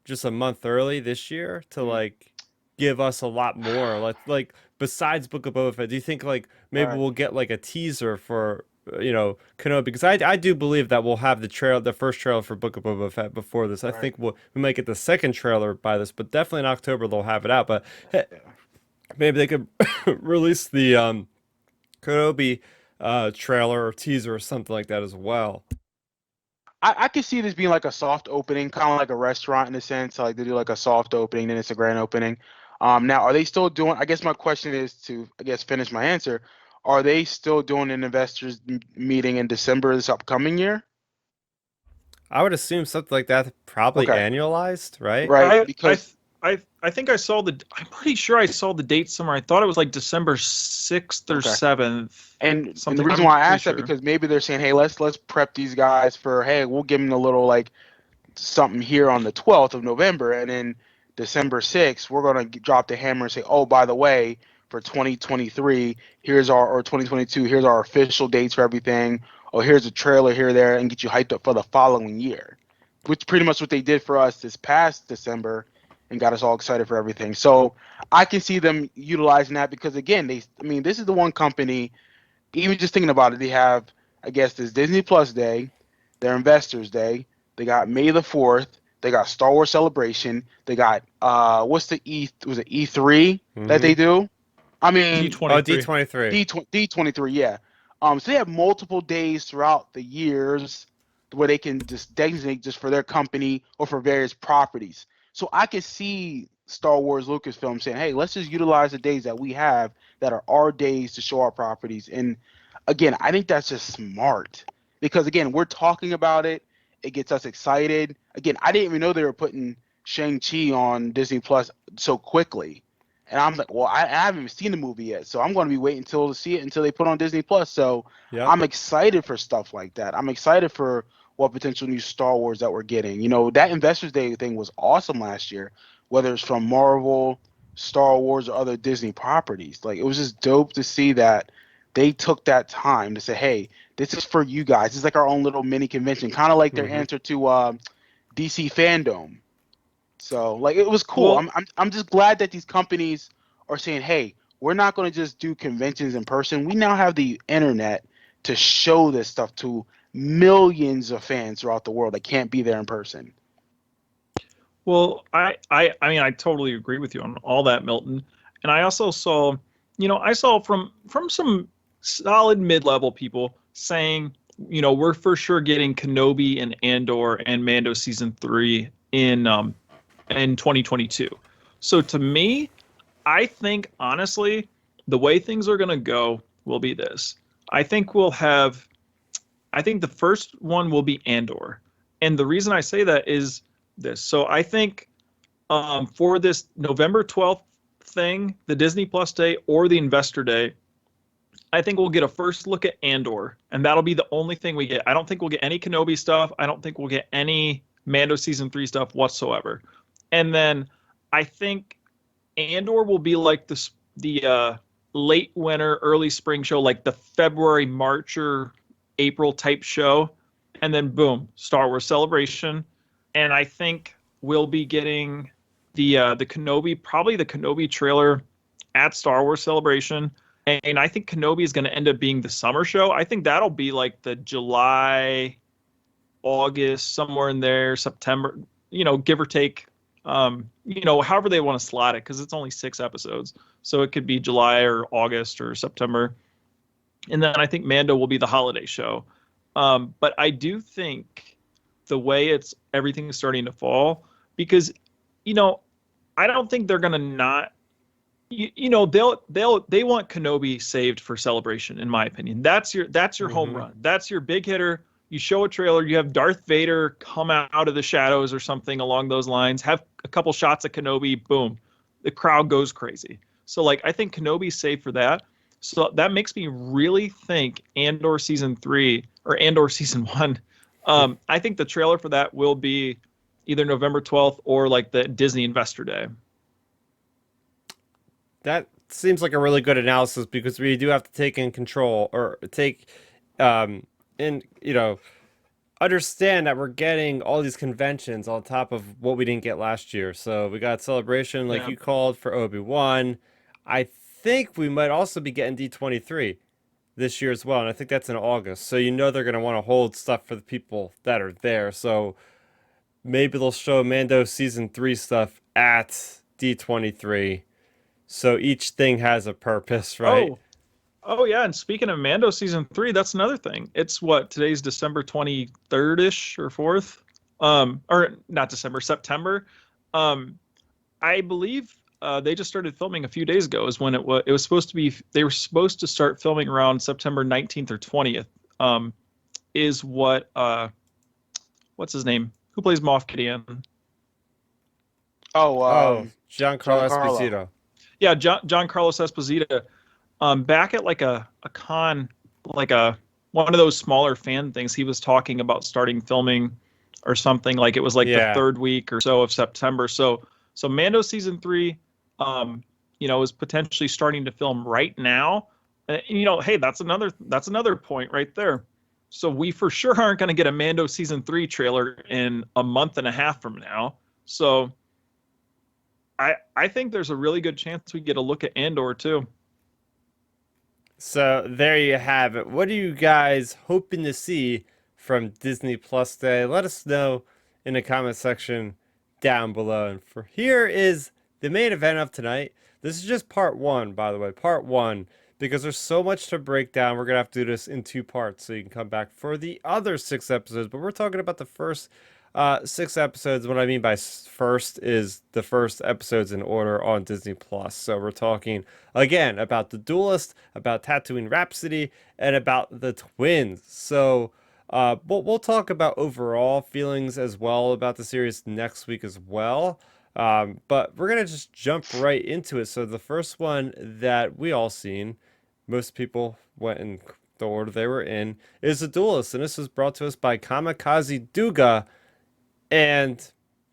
just a month early this year to like give us a lot more? Like besides Book of Boba Fett, do you think like maybe we'll get like a teaser for Kenobi, because I do believe that we'll have the first trailer for Book of Boba Fett before this. I Right. think we might get the second trailer by this, but definitely in October they'll have it out. But hey, Yeah. maybe they could release the Kenobi trailer or teaser or something like that as well. I could see this being like a soft opening, kind of like a restaurant in a sense. Like they do like a soft opening, then it's a grand opening. Now are they still doing? I guess my question is to, I guess, finish my answer. Are they still doing an investors meeting in December this upcoming year? I would assume something like that, probably Okay, annualized, right? right. I Because I think I saw the. I'm pretty sure I saw the date somewhere. I thought it was like December 6th or okay. 7th. And the Something. reason I'm why I pretty asked that sure. because maybe they're saying, hey, let's prep these guys for, hey, we'll give them a little like something here on the 12th of November, and then December 6th, we're gonna drop the hammer and say, oh, by the way, for 2023, here's our or 2022, here's our official dates for everything. Oh, here's a trailer here, there, and get you hyped up for the following year, which pretty much what they did for us this past December and got us all excited for everything. So I can see them utilizing that because again, I mean, this is the one company even just thinking about it, they have, I guess, this Disney Plus Day, their Investors Day. They got May the 4th. They got Star Wars Celebration. They got what's the was it E3 that Mm-hmm. they do? I mean Oh, D23. D23. D23, yeah. So they have multiple days throughout the years where they can just designate just for their company or for various properties. So I could see Star Wars Lucasfilm saying, "Hey, let's just utilize the days that we have that are our days to show our properties." And again, I think that's just smart because again, we're talking about it. It gets us excited. Again, I didn't even know they were putting Shang-Chi on Disney Plus so quickly. And I'm like, well, I haven't even seen the movie yet, so I'm going to be waiting until to see it until they put on Disney Plus. So Yep. I'm excited for stuff like that. I'm excited for what potential new Star Wars that we're getting. You know, that Investors Day thing was awesome last year, whether it's from Marvel, Star Wars, or other Disney properties. Like it was just dope to see that they took that time to say, hey, this is for you guys. It's like our own little mini convention, kind of like their Mm-hmm. answer to DC Fandom. So like it was cool. Well, I'm just glad that these companies are saying, "Hey, we're not going to just do conventions in person. We now have the internet to show this stuff to millions of fans throughout the world that can't be there in person." I mean, I totally agree with you on all that, Milton. And I also saw, I saw from some solid mid-level people saying, we're for sure getting Kenobi and Andor and Mando season 3 in 2022. So to me, I think honestly, the way things are going to go will be this. I think we'll have I think the first one will be Andor. And the reason I say that is this. So I think for this November 12th thing, the Disney Plus Day or the Investor Day, I think we'll get a first look at Andor, and that'll be the only thing we get. I don't think we'll get any Kenobi stuff. I don't think we'll get any Mando season 3 stuff whatsoever. And then I think Andor will be like the late winter, early spring show, like the February, March, or April type show, and then boom, Star Wars Celebration, and I think we'll be getting the Kenobi, probably the Kenobi trailer at Star Wars Celebration, and I think Kenobi is going to end up being the summer show. I think that'll be like the July, August, somewhere in there, September, give or take. However they want to slot it, because it's only 6 episodes, so it could be July or August or September. And then I think Mando will be the holiday show. But I do think the way everything's starting to fall, because I don't think they're gonna not. They want Kenobi saved for Celebration, in my opinion. That's your home Mm-hmm. run. That's your big hitter. You show a trailer, you have Darth Vader come out of the shadows or something along those lines, have a couple shots of Kenobi, boom, the crowd goes crazy. So like I think Kenobi's safe for that. So that makes me really think Andor season 3 or Andor season 1. I think the trailer for that will be either November 12th or like the Disney Investor Day. That seems like a really good analysis because we do have to take in control or take in understand that we're getting all these conventions on top of what we didn't get last year. So we got Celebration, like Yeah. you called, for Obi-Wan. I think we might also be getting D23. this year as well, and I think that's in August. So you know they're going to want to hold stuff for the people that are there. So maybe they'll show Mando season 3 stuff at D23. So each thing has a purpose, right? Oh yeah, and speaking of Mando season 3, that's another thing. It's what, today's December 23rd ish or 4th, or not December, September. Um, I believe they just started filming a few days ago. Is when it was supposed to be. They were supposed to start filming around September 19th or 20th. Is what what's his name? Who plays Moff Gideon? Oh, Oh, Giancarlo Giancarlo. Esposito. Yeah, John Carlos Esposito. Back at like a con, like a one of those smaller fan things, he was talking about starting filming or something. Like it was like the Yeah. third week or so of September. So Mando season 3, is potentially starting to film right now. Hey, that's another point right there. So we for sure aren't going to get a Mando season 3 trailer in a month and a half from now. So I think there's a really good chance we get a look at Andor too. So there you have it. What are you guys hoping to see from Disney Plus Day? Let us know in the comment section down below. And for here is the main event of tonight. This is just part 1, by the way, part 1, because there's so much to break down. We're gonna have to do this in 2 parts, so you can come back for the other 6 episodes. But we're talking about the first 6 episodes. What I mean by first is the first episodes in order on Disney Plus. So we're talking again about the Duelist, about Tatooine Rhapsody, and about the twins. So we'll talk about overall feelings as well about the series next week as well. But we're gonna just jump right into it. So the first one that we all seen, most people went in the order they were in, is the Duelist, and this was brought to us by Kamikaze Duga. And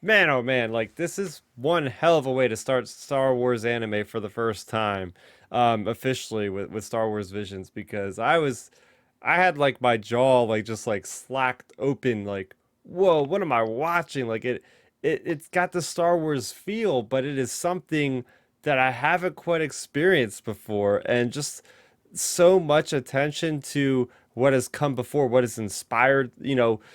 man, oh man, like this is one hell of a way to start Star Wars anime for the first time, officially with Star Wars Visions, because I had like my jaw like just like slacked open, like, whoa, what am I watching? Like it's got the Star Wars feel, but it is something that I haven't quite experienced before, and just so much attention to what has come before, what has inspired,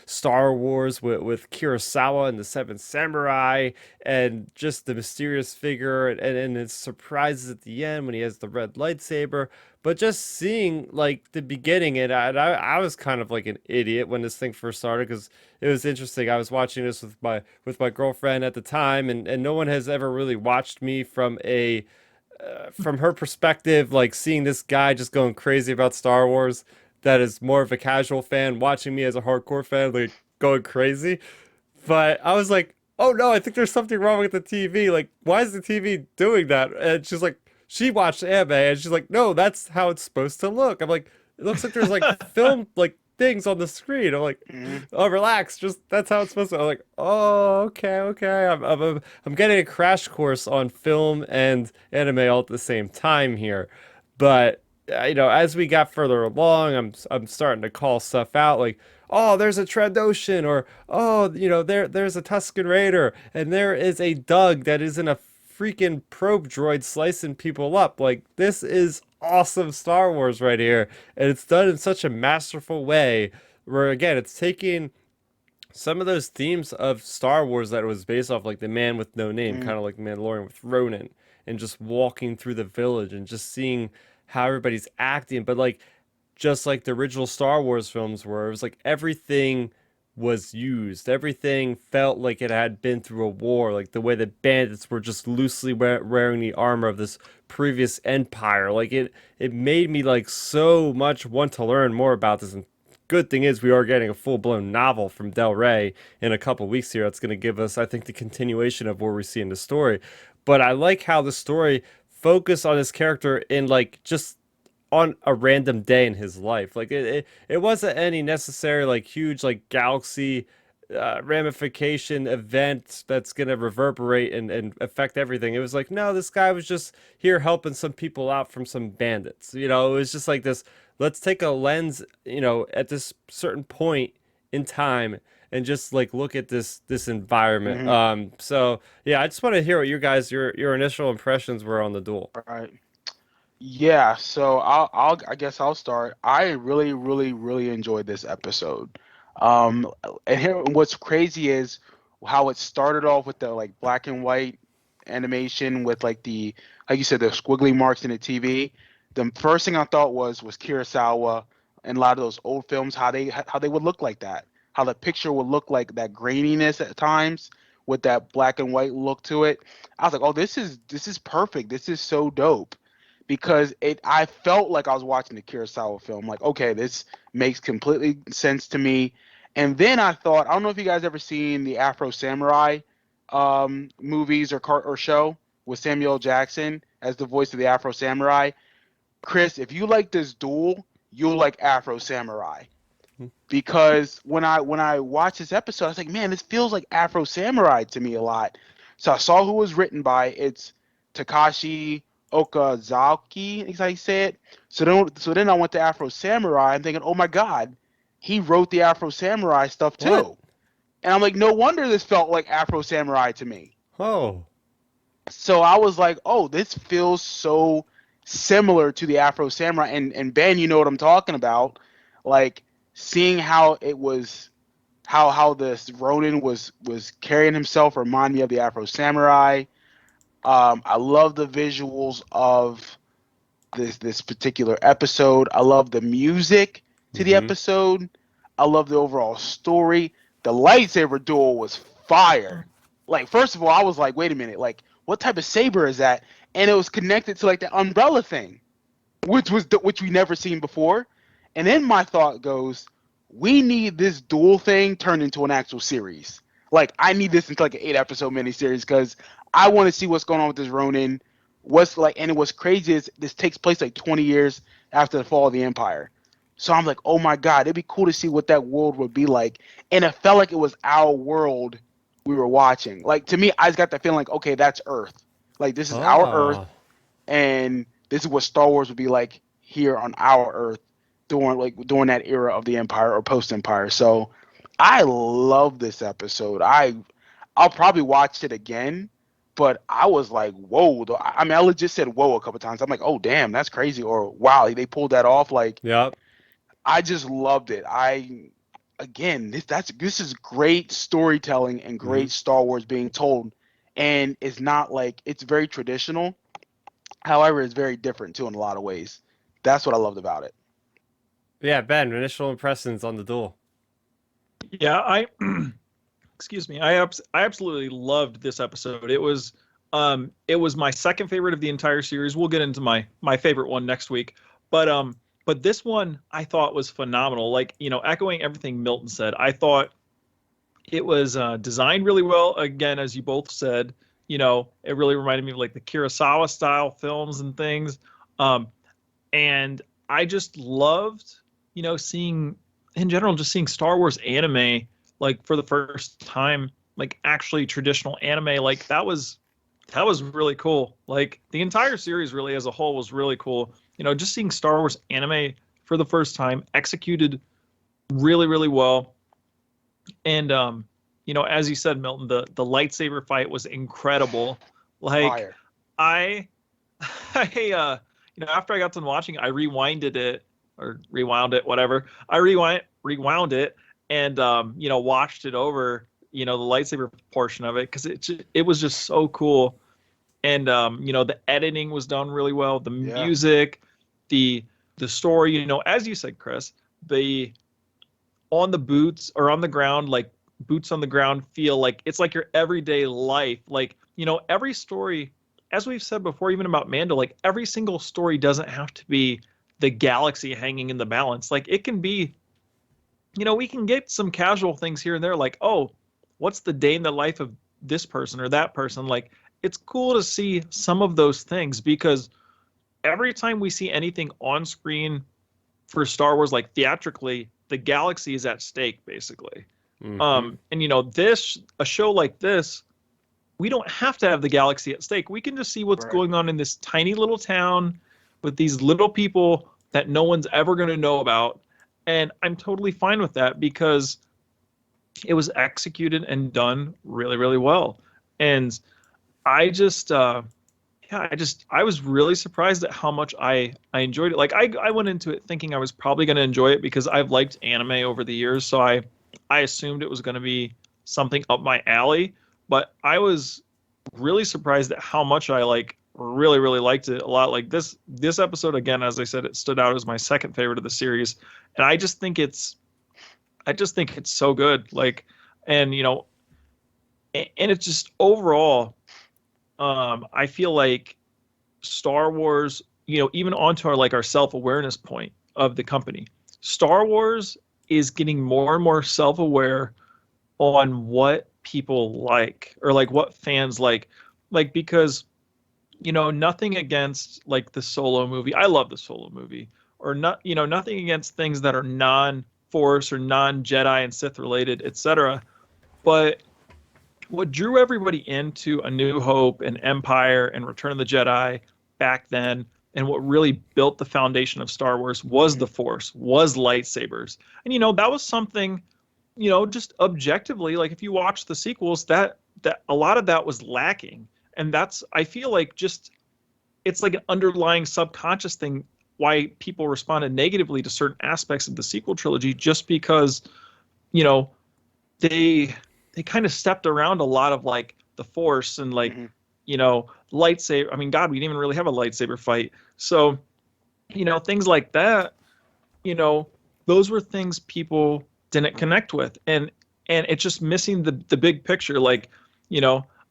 Star Wars with Kurosawa and the Seven Samurai, and just the mysterious figure, and its surprises at the end when he has the red lightsaber. But just seeing like the beginning, and I was kind of like an idiot when this thing first started, because it was interesting. I was watching this with my girlfriend at the time, and no one has ever really watched me from her perspective, like seeing this guy just going crazy about Star Wars, that is more of a casual fan, watching me as a hardcore fan, like going crazy. But I was like, oh no, I think there's something wrong with the TV. Like, why is the TV doing that? And she's like, she watched anime, and she's like, no, that's how it's supposed to look. I'm like, it looks like there's like film like things on the screen. I'm like, Mhm. oh, relax, just that's how it's supposed to. I'm like, oh, okay. I'm getting a crash course on film and anime all at the same time here. But as we got further along, I'm starting to call stuff out, like, oh, there's a Trandoshan, or oh, there's a Tusken Raider, and there is a Doug that is in a freaking probe droid slicing people up. Like, this is awesome Star Wars right here, and it's done in such a masterful way, where again it's taking some of those themes of Star Wars that it was based off, like the Man with No Name, Mhm. kind of like Mandalorian with Ronan, and just walking through the village and just seeing how everybody's acting. But like, just like the original Star Wars films were, it was like everything was used. Everything felt like it had been through a war, like the way the bandits were just loosely wearing the armor of this previous empire. Like it made me like so much want to learn more about this. And good thing is we are getting a full-blown novel from Del Rey in a couple weeks here. That's going to give us, I think, the continuation of where we see in the story. But I like how the story focused on this character in like just on a random day in his life. Like it wasn't any necessary like huge like galaxy ramification event that's gonna reverberate and affect everything. It was like, no, this guy was just here helping some people out from some bandits. It was just like this. Let's take a lens, at this certain point in time, and just like look at this environment. Mhm. So yeah, I just want to hear what your initial impressions were on the duel. Right. Yeah, so I guess I'll start. I really, really, really enjoyed this episode. And here, what's crazy is how it started off with the like black and white animation with like the, like you said, the squiggly marks in the TV. The first thing I thought was Kurosawa and a lot of those old films, how they would look like that, how the picture would look like that graininess at times with that black and white look to it. I was like, oh, this is perfect. This is so dope because I felt like I was watching the Kurosawa film. Like, okay, this makes completely sense to me. And then I thought, I don't know if you guys ever seen the Afro Samurai movies or show with Samuel L. Jackson as the voice of the Afro Samurai. Chris, if you like this duel, you'll like Afro Samurai. Because when I watched this episode, I was like, man, this feels like Afro Samurai to me a lot. So I saw who it was written by. It's Takashi Okazaki, is how you say it. So then I went to Afro Samurai. I'm thinking, oh my god, he wrote the Afro Samurai stuff What? too. And I'm like, no wonder this felt like Afro Samurai to me. Oh, So I was like, oh, this feels so similar to the Afro Samurai. And Ben, you know what I'm talking about. Like seeing how it was how this Ronin was carrying himself remind me of the Afro Samurai. I love the visuals of this particular episode. I love the music to the mm-hmm. episode. I love the overall story. The lightsaber duel was fire. Like first of all, I was like, wait a minute, like what type of saber is that? And it was connected to like the umbrella thing, which we never seen before. And then my thought goes, we need this duel thing turned into an actual series. Like I need this into like an 8 episode miniseries because I want to see what's going on with this Ronin. What's like, and what's crazy is this takes place like 20 years after the fall of the Empire. So I'm like, oh my god, it'd be cool to see what that world would be like. And it felt like it was our world we were watching. Like to me, I just got the feeling like, okay, that's Earth. Like this is our Earth, Ah, and this is what Star Wars would be like here on our Earth during that era of the Empire or post Empire. So I love this episode. I'll probably watch it again, but I was like, whoa. I mean, I legit said whoa a couple times. I'm like, oh damn, that's crazy, or wow, they pulled that off. Like yep. I just loved it. Again, this is great storytelling and Mm-hmm. great Star Wars being told, and it's not like it's very traditional. However, it's very different too in a lot of ways. That's what I loved about it. Yeah, Ben, initial impressions on the duel. Yeah, I excuse me. I absolutely loved this episode. It was my second favorite of the entire series. We'll get into my favorite one next week. But this one I thought was phenomenal. Like, echoing everything Milton said, I thought it was designed really well. Again, as you both said, it really reminded me of like the Kurosawa style films and things. Um, and I just loved, seeing in general, just seeing Star Wars anime like for the first time, like actually traditional anime. Like that was really cool. Like the entire series really as a whole was really cool. Just seeing Star Wars anime for the first time executed really, really well. And as you said, Milton, the lightsaber fight was incredible. Like Fire. I after I got done watching, I rewinded it or rewound it, whatever. I rewound it and watched it over, the lightsaber portion of it because it was just so cool. And the editing was done really well, the Yeah. music, the story, as you said, Chris, the on the boots or on the ground, like boots on the ground feel like it's like your everyday life. Like, every story, as we've said before, even about Mando, like every single story doesn't have to be the galaxy hanging in the balance. Like it can be, we can get some casual things here and there, like, oh, what's the day in the life of this person or that person? Like, it's cool to see some of those things because every time we see anything on screen for Star Wars, like theatrically, the galaxy is at stake, basically. Mm-hmm. And a show like this, we don't have to have the galaxy at stake. We can just see what's Right. going on in this tiny little town with these little people that no one's ever going to know about. And I'm totally fine with that because it was executed and done really, really well. And I just, yeah, I was really surprised at how much I enjoyed it. Like I went into it thinking I was probably going to enjoy it because I've liked anime over the years, so I assumed it was going to be something up my alley. But I was really surprised at how much I like really liked it a lot. Like this episode again, as I said, it stood out as my second favorite of the series, and I just think it's so good. Like, and and it's just overall, I feel like Star Wars, even onto our self-awareness point of the company, Star Wars is getting more and more self-aware on what people like or like what fans like because nothing against like the Solo movie. I love the Solo movie, or not, nothing against things that are non-Force or non-Jedi and Sith related, etc. But what drew everybody into A New Hope and Empire and Return of the Jedi back then, and what really built the foundation of Star Wars was the Force, was lightsabers. And that was something, just objectively, like if you watch the sequels, that a lot of that was lacking. And that's, I feel like, just it's like an underlying subconscious thing why people responded negatively to certain aspects of the sequel trilogy, just because, you know, they kind of stepped around a lot of like the Force and like, lightsaber. I mean, God, we didn't even really have a lightsaber fight. So, things like that, those were things people didn't connect with. And it's just missing the big picture. Like,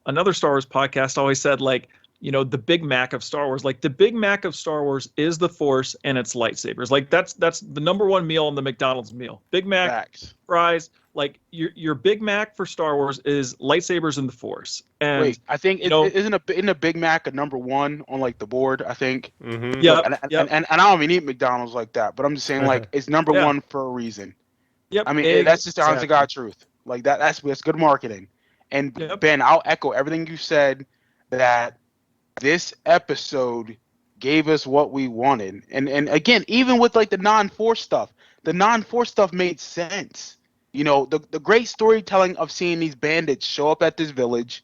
another Star Wars podcast always said, like, the Big Mac of Star Wars, like the Big Mac of Star Wars is the Force and its lightsabers. Like that's the number one meal in the McDonald's meal. Big Mac, Facts. fries. Like your Big Mac for Star Wars is lightsabers and the Force. And Wait, I think isn't a Big Mac a number one on like the board? I think. Mm-hmm. Yep, And I don't even eat McDonald's like that, but I'm just saying like it's number Yeah. one for a reason. Yep. I mean that's just the honest to exactly. God truth. Like that's good marketing. And Yep. Ben, I'll echo everything you said, that this episode gave us what we wanted. And again, even with like the non-Force stuff made sense. The great storytelling of seeing these bandits show up at this village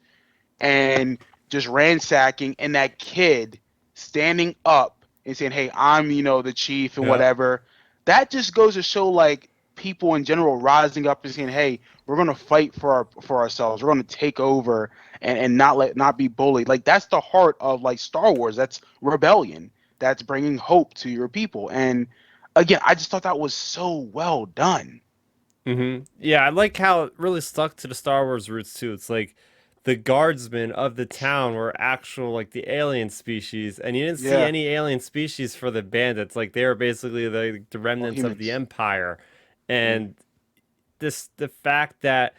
and just ransacking, and that kid standing up and saying, "Hey, I'm, the chief," and Yeah. whatever. That just goes to show like people in general rising up and saying, "Hey, we're gonna fight for ourselves. We're gonna take over and not be bullied." Like that's the heart of like Star Wars. That's rebellion. That's bringing hope to your people. And again, I just thought that was so well done. Mm-hmm. Yeah, I like how it really stuck to the Star Wars roots too. It's like the guardsmen of the town were actual like the alien species, and you didn't see Yeah. any alien species for the bandits. Like they were basically the All remnants of the humans. Empire, Yeah. and the fact that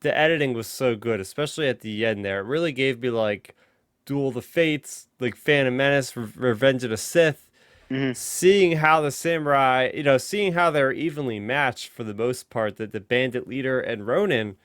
the editing was so good, especially at the end there, it really gave me like Duel of the Fates, like Phantom Menace, Revenge of the Sith, Hmm. seeing how the samurai, seeing how they're evenly matched for the most part, that the bandit leader and Ronin,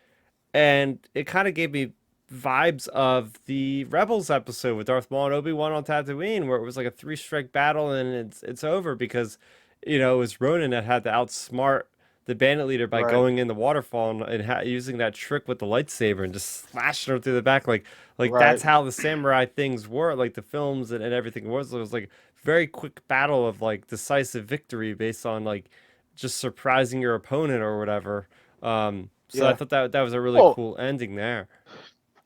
and it kind of gave me vibes of the Rebels episode with Darth Maul and Obi-Wan on Tatooine, where it was like a three-strike battle and it's over because, it was Ronin that had to outsmart the bandit leader by Right. going in the waterfall and using that trick with the lightsaber and just slashing her through the back. Like Right. that's how the samurai things were, like the films and everything was. It was like very quick battle of like decisive victory based on like just surprising your opponent or whatever. So I Yeah. thought that was a really Well, cool ending there.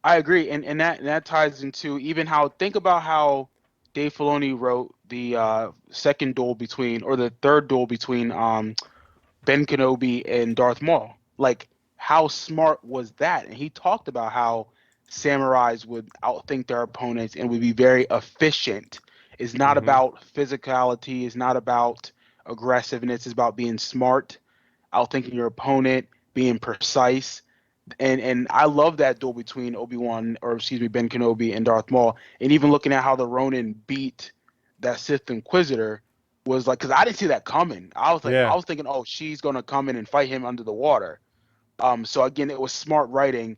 I agree, and that ties into even how, think about how Dave Filoni wrote the second duel between, or the third duel between Ben Kenobi and Darth Maul. Like, how smart was that? And he talked about how samurais would outthink their opponents and would be very efficient. It's not Mm-hmm. about physicality. It's not about aggressiveness. It's about being smart, outthinking your opponent, being precise. And I love that duel between Ben Kenobi and Darth Maul. And even looking at how the Ronin beat that Sith Inquisitor was like, because I didn't see that coming. I Yeah. was thinking, oh, she's gonna come in and fight him under the water. So again, it was smart writing.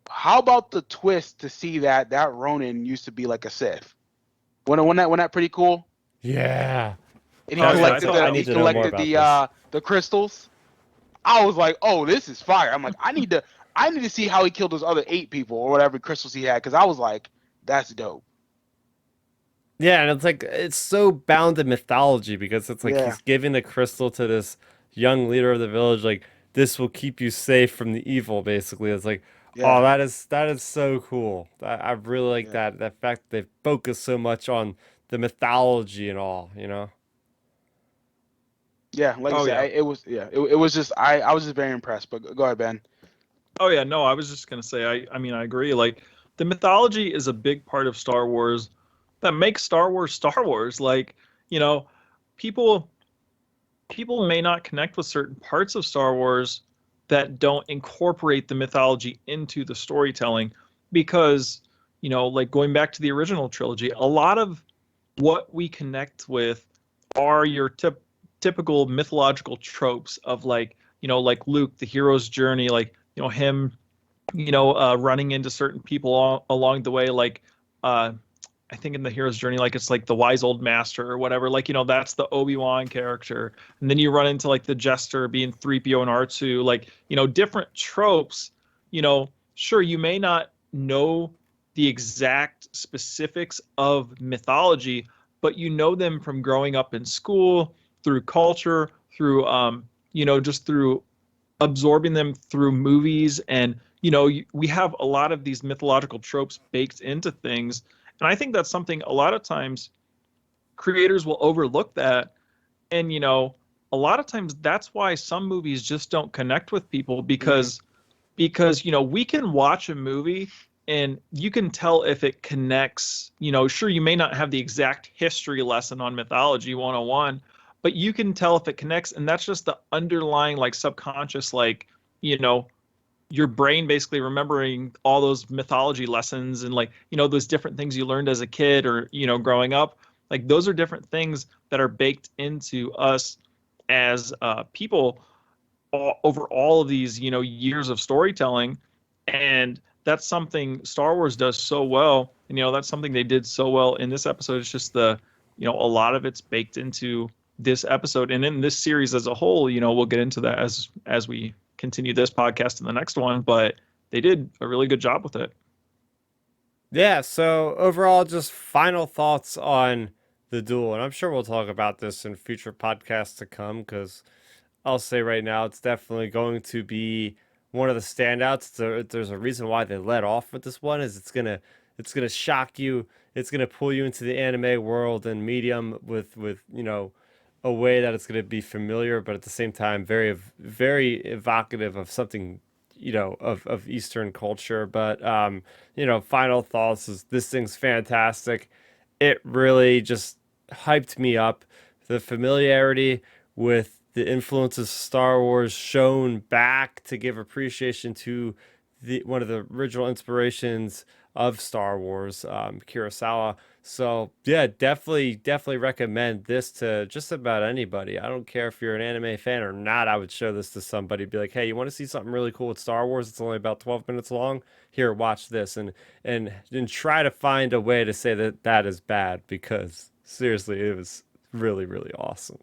How about the twist to see that Ronin used to be like a Sith? Wasn't that pretty cool? Yeah. And Oh yeah, I thought I that need was to know more cool. about this. the crystals. I was like, oh, this is fire. I'm like, I need to see how he killed those other 8 people or whatever crystals he had, because I was like, that's dope. Yeah, and it's like it's so bound in mythology because it's like Yeah, he's giving the crystal to this young leader of the village, like this will keep you safe from the evil, basically. It's like, oh, yeah, that is so cool. I really like yeah, that fact they focus so much on the mythology and all, you know? yeah. Like I Oh said, yeah. it was yeah, it was just I was just very impressed. But go ahead, Ben. Oh yeah, no, I was just gonna say I mean I agree. Like the mythology is a big part of Star Wars that makes Star Wars Star Wars. Like, you know, people people may not connect with certain parts of Star Wars that don't incorporate the mythology into the storytelling because, like going back to the original trilogy, a lot of what we connect with are your typical mythological tropes of like, like Luke, the hero's journey, like, him running into certain people along the way, like uh, I think in the hero's journey, like it's like the wise old master or whatever. Like that's the Obi-Wan character, and then you run into like the jester being 3PO and R2, like different tropes. Sure, you may not know the exact specifics of mythology, but you know them from growing up in school, through culture, through just through absorbing them through movies and we have a lot of these mythological tropes baked into things, and I think that's something a lot of times creators will overlook that. And a lot of times that's why some movies just don't connect with people Hmm. because we can watch a movie and you can tell if it connects. Sure, you may not have the exact history lesson on mythology 101, but you can tell if it connects, and that's just the underlying like subconscious, like you know your brain basically remembering all those mythology lessons and like those different things you learned as a kid or growing up. Like those are different things that are baked into us as people over all of these years of storytelling. And that's something Star Wars does so well, and that's something they did so well in this episode. It's just the a lot of it's baked into this episode and in this series as a whole. We'll get into that as we continue this podcast and the next one, but they did a really good job with it. Yeah, so overall, just final thoughts on the duel. And I'm sure we'll talk about this in future podcasts to come because I'll say right now it's definitely going to be one of the standouts. There's a reason why they let off with this one is it's gonna shock you. It's gonna pull you into the anime world and medium with a way that it's gonna be familiar, but at the same time very evocative of something of Eastern culture. But final thoughts is this thing's fantastic. It really just hyped me up. The familiarity with the influences of Star Wars shown back to give appreciation to the one of the original inspirations of Star Wars, Kurosawa. So yeah, definitely recommend this to just about anybody. I don't care if you're an anime fan or not. I would show this to somebody. Be like, hey, you want to see something really cool with Star Wars? It's only about 12 minutes long. Here, watch this, and try to find a way to say that that is bad because seriously, it was really awesome.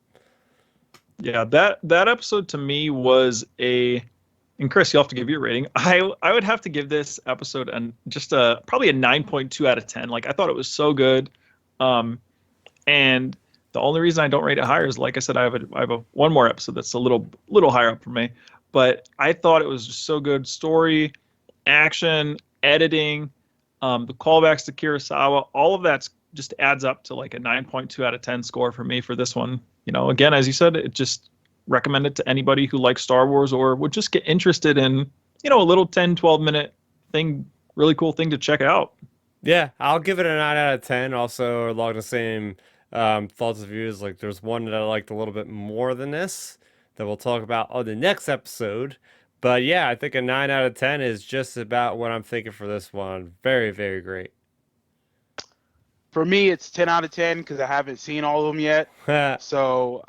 Yeah, that episode to me was a and Chris, you'll have to give your rating. I would have to give this episode and just a probably a 9.2 out of 10. Like I thought it was so good. And the only reason I don't rate it higher is like I said, I have a one more episode that's a little higher up for me. But I thought it was just so good. Story, action, editing, the callbacks to Kurosawa, all of that just adds up to like a 9.2 out of 10 score for me for this one. Again, as you said, it just recommend it to anybody who likes Star Wars or would just get interested in, a little 10, 12 minute thing, really cool thing to check out. Yeah, I'll give it a 9 out of 10. Also, along the same thoughts of views, like there's one that I liked a little bit more than this that we'll talk about on the next episode. But yeah, I think a 9 out of 10 is just about what I'm thinking for this one. Very great. For me, it's 10 out of 10 because I haven't seen all of them yet. So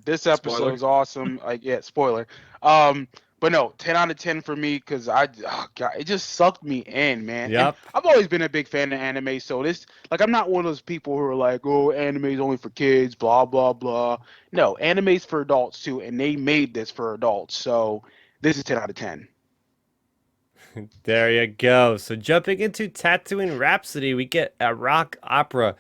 this episode Spoiler. is awesome. Like yeah, spoiler. Um, but no, 10 out of 10 for me because oh God, it just sucked me in, man. And Yep. I've always been a big fan of anime, so this like I'm not one of those people who are like, oh, anime's only for kids, blah blah blah. No, anime's for adults too, and they made this for adults. So this is 10 out of 10. There you go. So jumping into Tatooine Rhapsody, we get a rock opera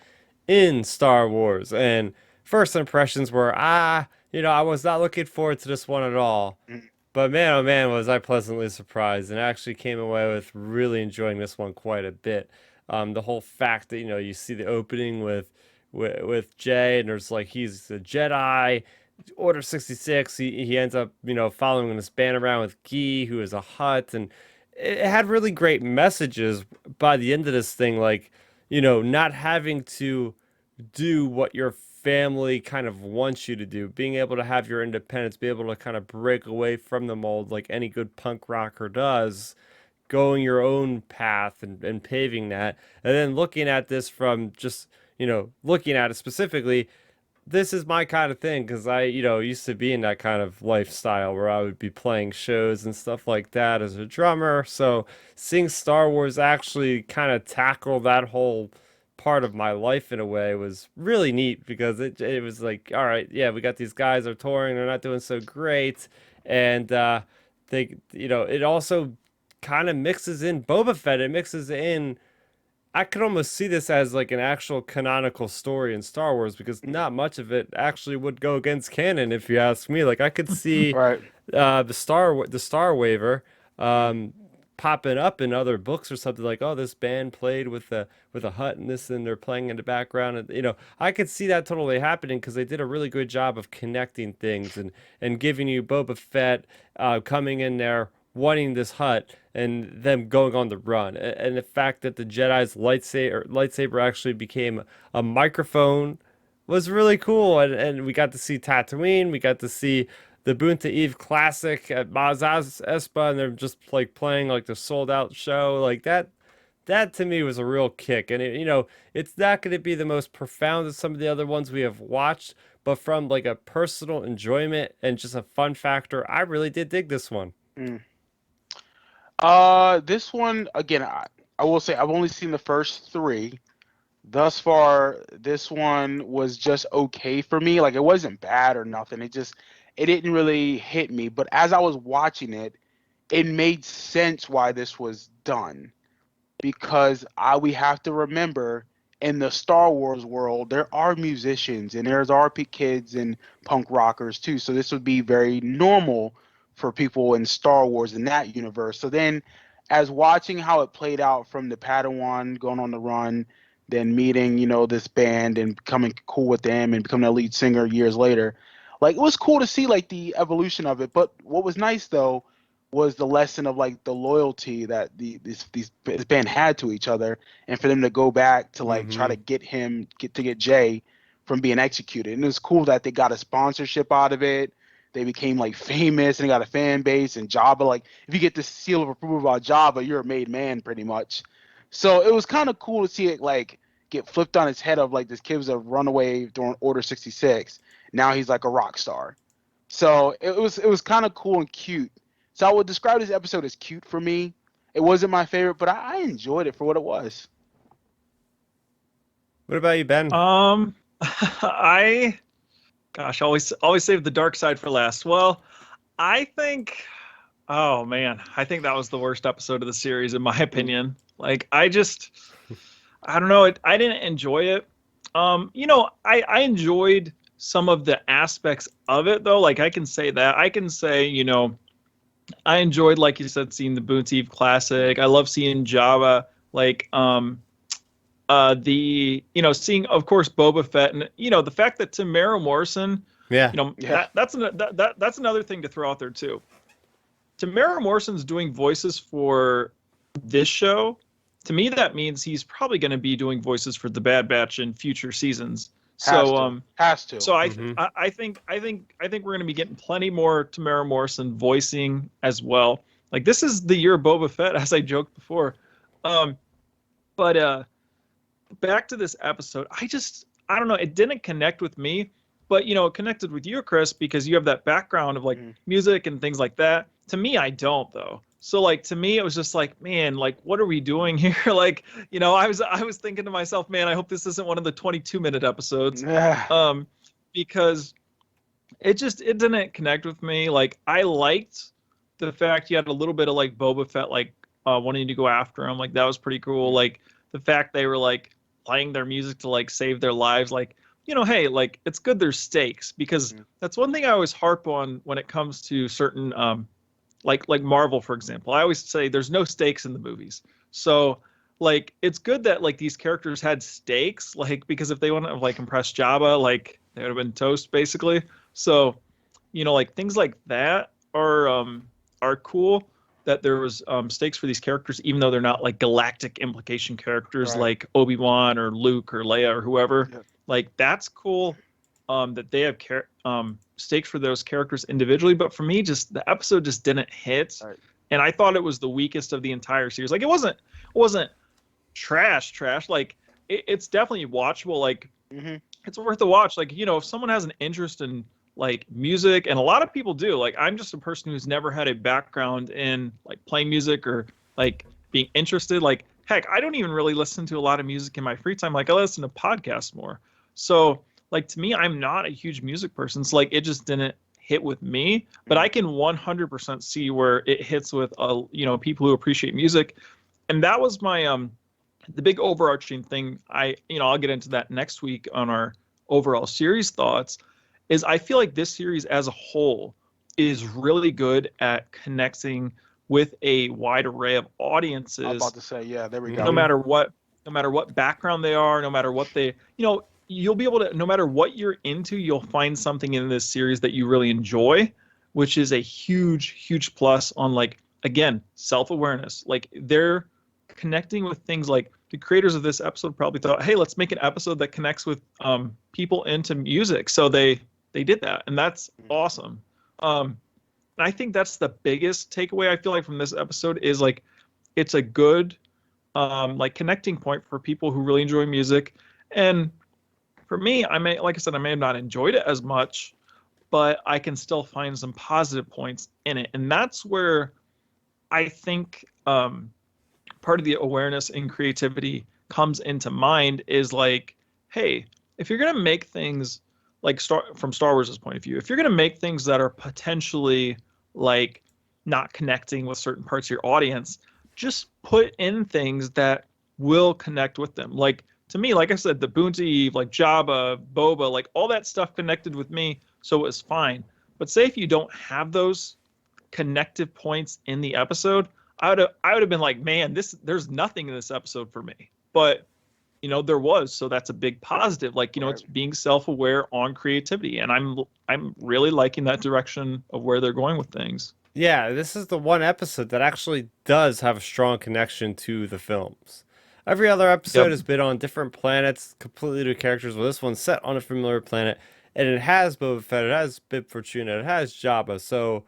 in Star Wars. And first impressions were, I was not looking forward to this one at all. Mm. But man, oh man, was I pleasantly surprised and actually came away with really enjoying this one quite a bit. The whole fact that, you see the opening with Jay, and there's like he's a Jedi, Order 66. He ends up, following this band around with Guy, who is a Hutt, and it had really great messages by the end of this thing, like, not having to do what your family kind of wants you to do, being able to have your independence, be able to kind of break away from the mold like any good punk rocker does, going your own path and paving that. And then looking at this from just, looking at it specifically, this is my kind of thing because I, used to be in that kind of lifestyle where I would be playing shows and stuff like that as a drummer. So seeing Star Wars actually kind of tackle that whole part of my life in a way was really neat because it was like, all right, yeah, we got these guys are touring, they're not doing so great, and it also kind of mixes in Boba Fett. It mixes in. I could almost see this as like an actual canonical story in Star Wars because not much of it actually would go against canon, if you ask me. Like I could see Right. the Star Waiver popping up in other books or something like, oh, this band played with a Hutt and this, and they're playing in the background, and I could see that totally happening because they did a really good job of connecting things and giving you Boba Fett coming in there wanting this Hutt and them going on the run, and the fact that the Jedi's lightsaber actually became a microphone was really cool, and we got to see Tatooine, we got to see the Boonta Eve Classic at Maz Espa, and they're just like playing like the sold out show like that. That to me was a real kick, and it's not going to be the most profound of some of the other ones we have watched, but from like a personal enjoyment and just a fun factor, I really did dig this one. Mm. This one again, I will say I've only seen the first three. Thus far, this one was just okay for me. Like it wasn't bad or nothing. It didn't really hit me. But as I was watching it, it made sense why this was done. Because we have to remember in the Star Wars world, there are musicians and there's RP kids and punk rockers too. So this would be very normal for people in Star Wars in that universe. So then, as watching how it played out from the Padawan going on the run, then meeting this band and becoming cool with them and becoming a lead singer years later, like it was cool to see like the evolution of it. But what was nice though was the lesson of like the loyalty that this band had to each other, and for them to go back to like try to get Jay from being executed. And it was cool that they got a sponsorship out of it. They became like famous and they got a fan base. And Jabba, like if you get the seal of approval about Jabba, you're a made man pretty much. So it was kind of cool to see it like get flipped on its head of like this kid was a runaway during Order 66. Now he's like a rock star. So it was kind of cool and cute. So I would describe this episode as cute for me. It wasn't my favorite, but I enjoyed it for what it was. What about you, Ben? I always save the dark side for last. Well, I think, oh man, I think that was the worst episode of the series in my opinion. Like I don't know, I didn't enjoy it. I enjoyed some of the aspects of it though. Like I can say that. I can say, I enjoyed, like you said, seeing the Boonta Eve Classic. I love seeing Java, like seeing of course Boba Fett, and the fact that Tamara Morrison, Yeah. that's another thing to throw out there too. Tamara Morrison's doing voices for this show. To me, that means he's probably going to be doing voices for the Bad Batch in future seasons. Has to. So I think we're going to be getting plenty more Tamara Morrison voicing as well. Like this is the year of Boba Fett, as I joked before. But back to this episode, I don't know, it didn't connect with me, but it connected with you, Chris, because you have that background of like music and things like that. To me, I don't though. So like to me, it was just like, man, like what are we doing here? Like, I was thinking to myself, man, I hope this isn't one of the 22-minute episodes. Because it didn't connect with me. Like I liked the fact you had a little bit of like Boba Fett like wanting to go after him. Like that was pretty cool. Like the fact they were like playing their music to like save their lives. Like, hey, like it's good there's stakes, because that's one thing I always harp on when it comes to certain like Marvel, for example. I always say there's no stakes in the movies. So like it's good that like these characters had stakes, like because if they wouldn't have like impressed Jabba, like they would have been toast basically. So, like things like that are cool, that there was stakes for these characters, even though they're not like galactic implication characters like Obi-Wan or Luke or Leia or whoever. Yeah. Like that's cool that they have stakes for those characters individually. But for me, just the episode just didn't hit. Right. And I thought it was the weakest of the entire series. Like it wasn't trash. Like it's definitely watchable. Like it's worth a watch. Like, if someone has an interest in like music, and a lot of people do, like I'm just a person who's never had a background in like playing music or like being interested. Like, heck, I don't even really listen to a lot of music in my free time. Like I listen to podcasts more. So like to me, I'm not a huge music person. So like it just didn't hit with me, but I can 100% see where it hits with people who appreciate music. And that was my the big overarching thing. I'll get into that next week on our overall series thoughts. Is I feel like this series as a whole is really good at connecting with a wide array of audiences. I was about to say, yeah, there we go. No matter what background they are, no matter what they, you'll be able to, no matter what you're into, you'll find something in this series that you really enjoy, which is a huge plus on, like, again, self-awareness. Like they're connecting with things like the creators of this episode probably thought, hey, let's make an episode that connects with people into music. So they did that, and that's awesome. And I think that's the biggest takeaway I feel like from this episode is like it's a good like connecting point for people who really enjoy music. And for me, like I said, I may have not enjoyed it as much, but I can still find some positive points in it. And that's where I think part of the awareness and creativity comes into mind is like, hey, if you're going to make things like from Star Wars' point of view, if you're going to make things that are potentially like not connecting with certain parts of your audience, just put in things that will connect with them. Like to me, like I said, the Bounty, like Jabba, Boba, like all that stuff connected with me, so it was fine. But say if you don't have those connective points in the episode, I would have been like, man, there's nothing in this episode for me. But there was, so that's a big positive. Like, it's being self-aware on creativity, and I'm really liking that direction of where they're going with things. Yeah, this is the one episode that actually does have a strong connection to the films. Every other episode has been on different planets, completely new characters. Well, this one's set on a familiar planet, and it has Boba Fett, it has Bib Fortuna, it has Jabba. So,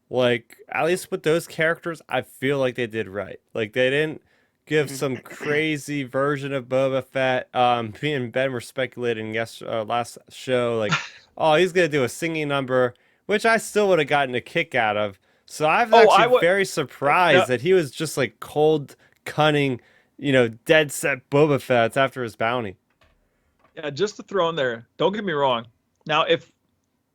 like, at least with those characters, I feel like they did right. Like, they didn't give some crazy version of Boba Fett. Me and Ben were speculating last show, like, oh, he's gonna do a singing number, which I still would have gotten a kick out of. So I'm actually very surprised that he was just like cold, cunning, dead set Boba Fett after his bounty. Yeah, just to throw in there, don't get me wrong. Now, if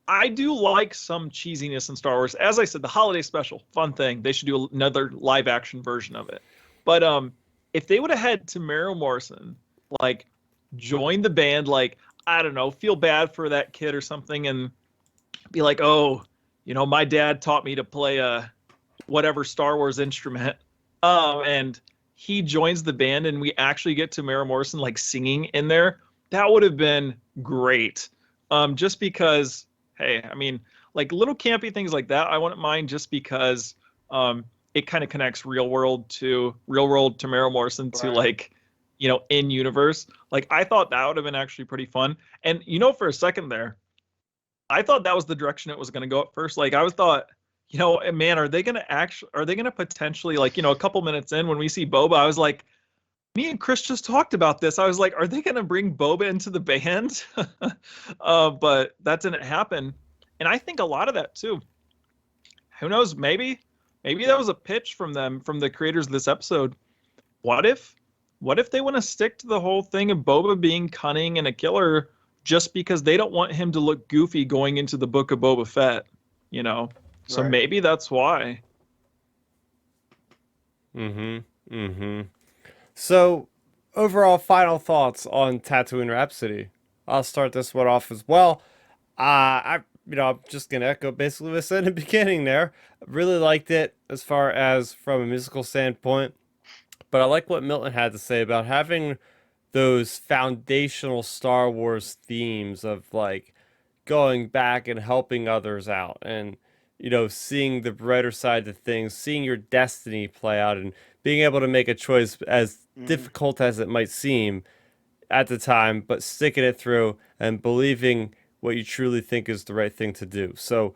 I do like some cheesiness in Star Wars, as I said, the holiday special, fun thing. They should do another live action version of it. But if they would have had Tamara Morrison, like, join the band, like, I don't know, feel bad for that kid or something, and be like, oh, my dad taught me to play a whatever Star Wars instrument, and he joins the band, and we actually get Tamara Morrison, like, singing in there, that would have been great. Just because, hey, I mean, like, little campy things like that, I wouldn't mind, just because it kind of connects real world Tamara Morrison to like, in universe. Like I thought that would have been actually pretty fun. And for a second there, I thought that was the direction it was going to go at first. Like I thought, man, are they going to potentially, like, a couple minutes in when we see Boba, I was like, me and Chris just talked about this. I was like, are they going to bring Boba into the band? But that didn't happen. And I think a lot of that too, who knows, maybe that was a pitch from the creators of this episode. What if they want to stick to the whole thing of Boba being cunning and a killer just because they don't want him to look goofy going into the book of Boba Fett, So maybe that's why. So overall final thoughts on Tatooine Rhapsody. I'll start this one off as well. I'm just gonna echo basically what I said in the beginning there. Really liked it as far as from a musical standpoint, but I like what Milton had to say about having those foundational Star Wars themes of like going back and helping others out and seeing the brighter side of things, seeing your destiny play out and being able to make a choice as Hmm. difficult as it might seem at the time, but sticking it through and believing what you truly think is the right thing to do. So,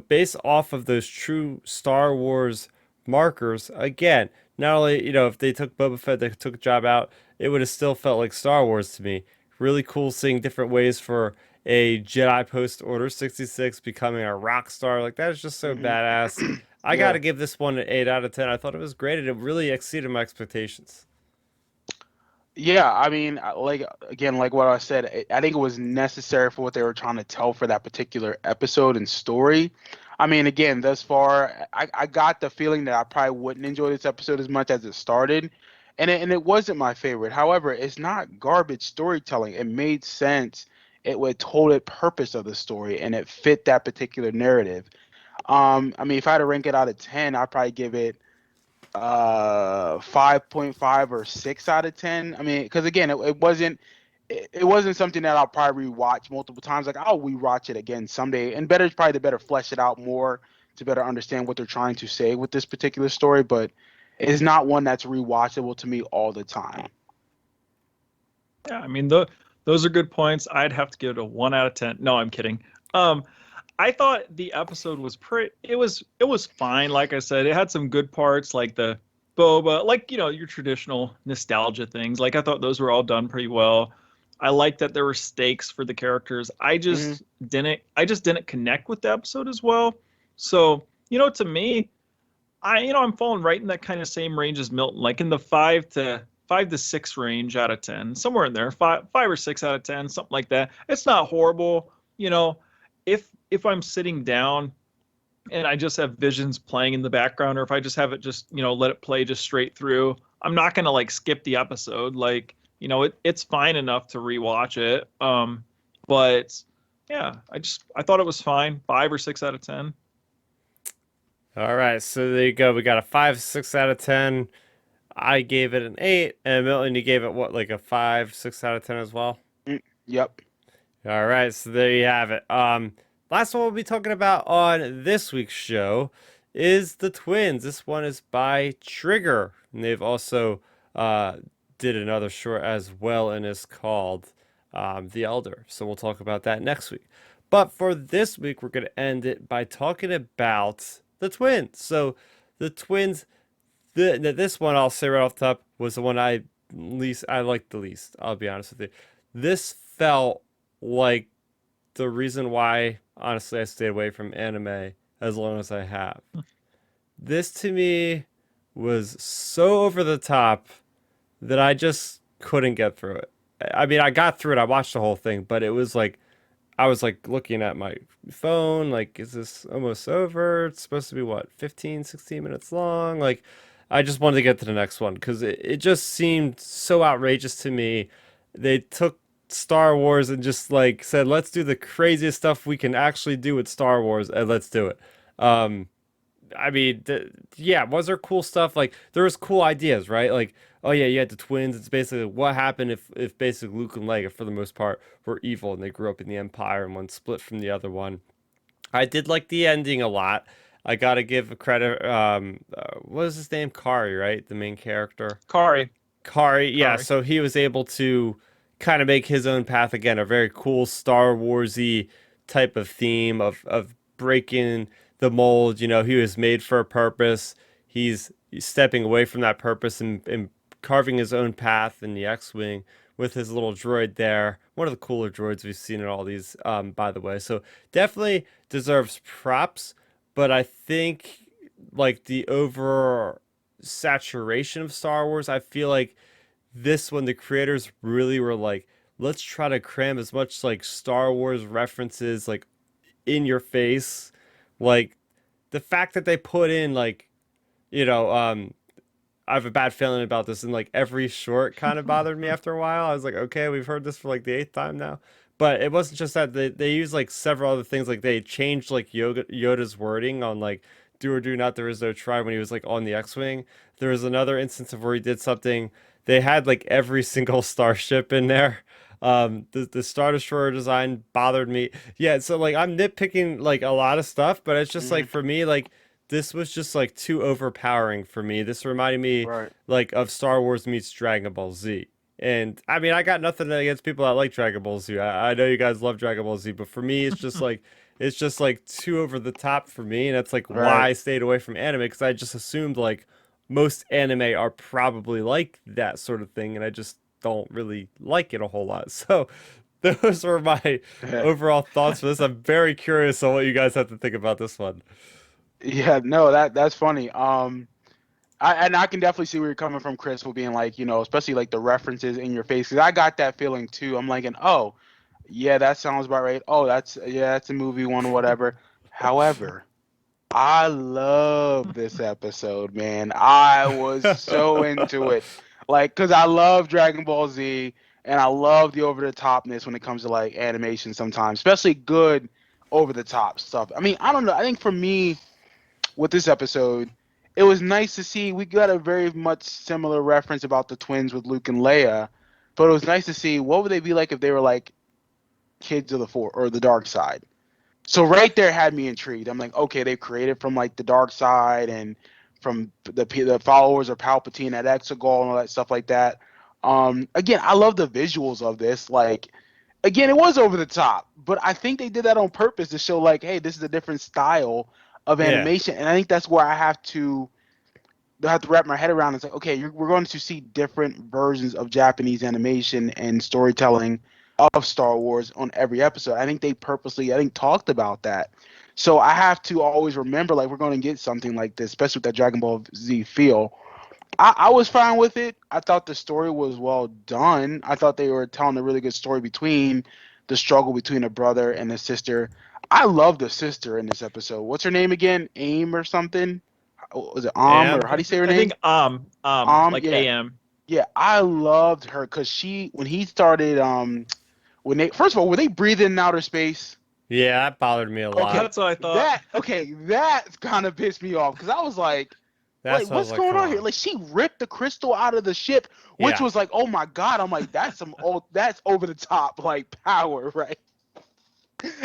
based off of those true Star Wars markers, again, not only, if they took Boba Fett, they took a job out, it would have still felt like Star Wars to me. Really cool seeing different ways for a Jedi post Order 66 becoming a rock star. Like, that is just so Hmm. badass. I got Yeah. to give this one an 8 out of 10. I thought it was great and it really exceeded my expectations. Yeah, I mean, like again, like what I said, I think it was necessary for what they were trying to tell for that particular episode and story. I mean, again, thus far, I got the feeling that I probably wouldn't enjoy this episode as much as it started, and it wasn't my favorite. However, it's not garbage storytelling. It made sense. It told a purpose of the story, and it fit that particular narrative. I mean, if I had to rank it out of 10, I'd probably give it 5.5 or 6 out of 10. I mean, because again, it wasn't something that I'll probably rewatch multiple times. Like I'll rewatch it again someday, and better probably to better flesh it out more to better understand what they're trying to say with this particular story. But it's not one that's rewatchable to me all the time. Yeah, I mean, those are good points. I'd have to give it a 1 out of 10. No, I'm kidding. Um, I thought the episode was pretty. It was fine. Like I said, it had some good parts, like the boba, like your traditional nostalgia things. Like I thought those were all done pretty well. I liked that there were stakes for the characters. Hmm. I just didn't connect with the episode as well. So to me, I'm falling right in that kind of same range as Milton, like in the 5 to 6 range out of 10, somewhere in there, 5 or 6 out of 10, something like that. It's not horrible. If I'm sitting down and I just have visions playing in the background, or if I just have it just let it play just straight through, I'm not gonna like skip the episode. Like it's fine enough to rewatch it. But yeah, I thought it was fine. 5 or 6 out of 10. All right, so there you go. We got a 5, 6 out of 10. I gave it an 8, and Milton, you gave it what, like a 5, 6 out of 10 as well? Yep. All right, so there you have it. Last one we'll be talking about on this week's show is the Twins. This one is by Trigger, and they've also did another short as well, and is called The Elder. So we'll talk about that next week. But for this week, we're going to end it by talking about the Twins. So the Twins, this one I'll say right off the top was the one I liked the least. I'll be honest with you. This felt like the reason why, honestly, I stayed away from anime as long as I have. This to me was so over the top that I just couldn't get through it. I mean, I got through it. I watched the whole thing, but it was like I was like looking at my phone, like, is this almost over? It's supposed to be what, 15, 16 minutes long? Like, I just wanted to get to the next one because it just seemed so outrageous to me. They took Star Wars and just like said, let's do the craziest stuff we can actually do with Star Wars and let's do it. Um, I mean, yeah, was there cool stuff? Like, there was cool ideas, right? Like, oh yeah, you had the twins. It's basically what happened if basically Luke and Leia, for the most part, were evil and they grew up in the Empire and one split from the other one. I did like the ending a lot. I gotta give a credit. What was his name? Kari, right? The main character. Kari, Kari, yeah. Kari. So he was able to kind of make his own path again. A very cool Star Warsy type of theme of breaking the mold. He was made for a purpose. He's stepping away from that purpose and carving his own path in the X-wing with his little droid there. One of the cooler droids we've seen in all these, by the way. So definitely deserves props. But I think like the over saturation of Star Wars, I feel like this one the creators really were like, let's try to cram as much like Star Wars references like in your face. Like the fact that they put in like, you know, I have a bad feeling about this, and like every short kind of bothered me after a while. I was like, okay, we've heard this for like the eighth time now. But it wasn't just that they used like several other things. Like they changed like Yoda's wording on like do or do not. There is no try when he was like on the X-wing. There was another instance of where he did something. They had like every single starship in there. The Star Destroyer design bothered me. Yeah, so like I'm nitpicking like a lot of stuff, but it's just like Mhm. for me like this was just like too overpowering for me. This reminded me Right. like of Star Wars meets Dragon Ball Z. And I mean, I got nothing against people that like Dragon Ball Z. I know you guys love Dragon Ball Z, but for me, it's just like too over the top for me, and that's like why Right. I stayed away from anime because I just assumed like most anime are probably like that sort of thing, and I just don't really like it a whole lot. So those were my overall thoughts for this. I'm very curious on what you guys have to think about this one. Yeah, no, that's funny. I can definitely see where you're coming from, Chris, with being like, especially like the references in your face. Because I got that feeling too. I'm like, oh, yeah, that sounds about right. Oh, that's a movie one, or whatever. However, I love this episode, man. I was so into it. Like, because I love Dragon Ball Z and I love the over the topness when it comes to like animation sometimes, especially good over the top stuff. I mean, I don't know. I think for me, with this episode, it was nice to see we got a very much similar reference about the twins with Luke and Leia, but it was nice to see what would they be like if they were like kids of the Force or the dark side. So right there had me intrigued. I'm like, okay, they created from like the dark side and from the followers of Palpatine at Exegol and all that stuff like that. Again, I love the visuals of this. Like, again, it was over the top, but I think they did that on purpose to show like, hey, this is a different style of Yeah. animation, and I think that's where I have to wrap my head around. It's like, okay, we're going to see different versions of Japanese animation and storytelling of Star Wars on every episode. I think they purposely, I think, talked about that. So I have to always remember, like, we're going to get something like this, especially with that Dragon Ball Z feel. I was fine with it. I thought the story was well done. I thought they were telling a really good story between the struggle between a brother and a sister. I love the sister in this episode. What's her name again? Aim or something? Was it Am or And how do you say her I name? think like Yeah, AM. yeah. I loved her because when he started when they first of all, were they breathing in outer space? yeah, that bothered me a lot. Okay, That's what I thought. that kind of pissed me off because I was like, That's what I was what's like, going come on here? on. Like, she ripped the crystal out of the ship, which Yeah. was like, oh my god. I'm like, that's over the top, like power, right?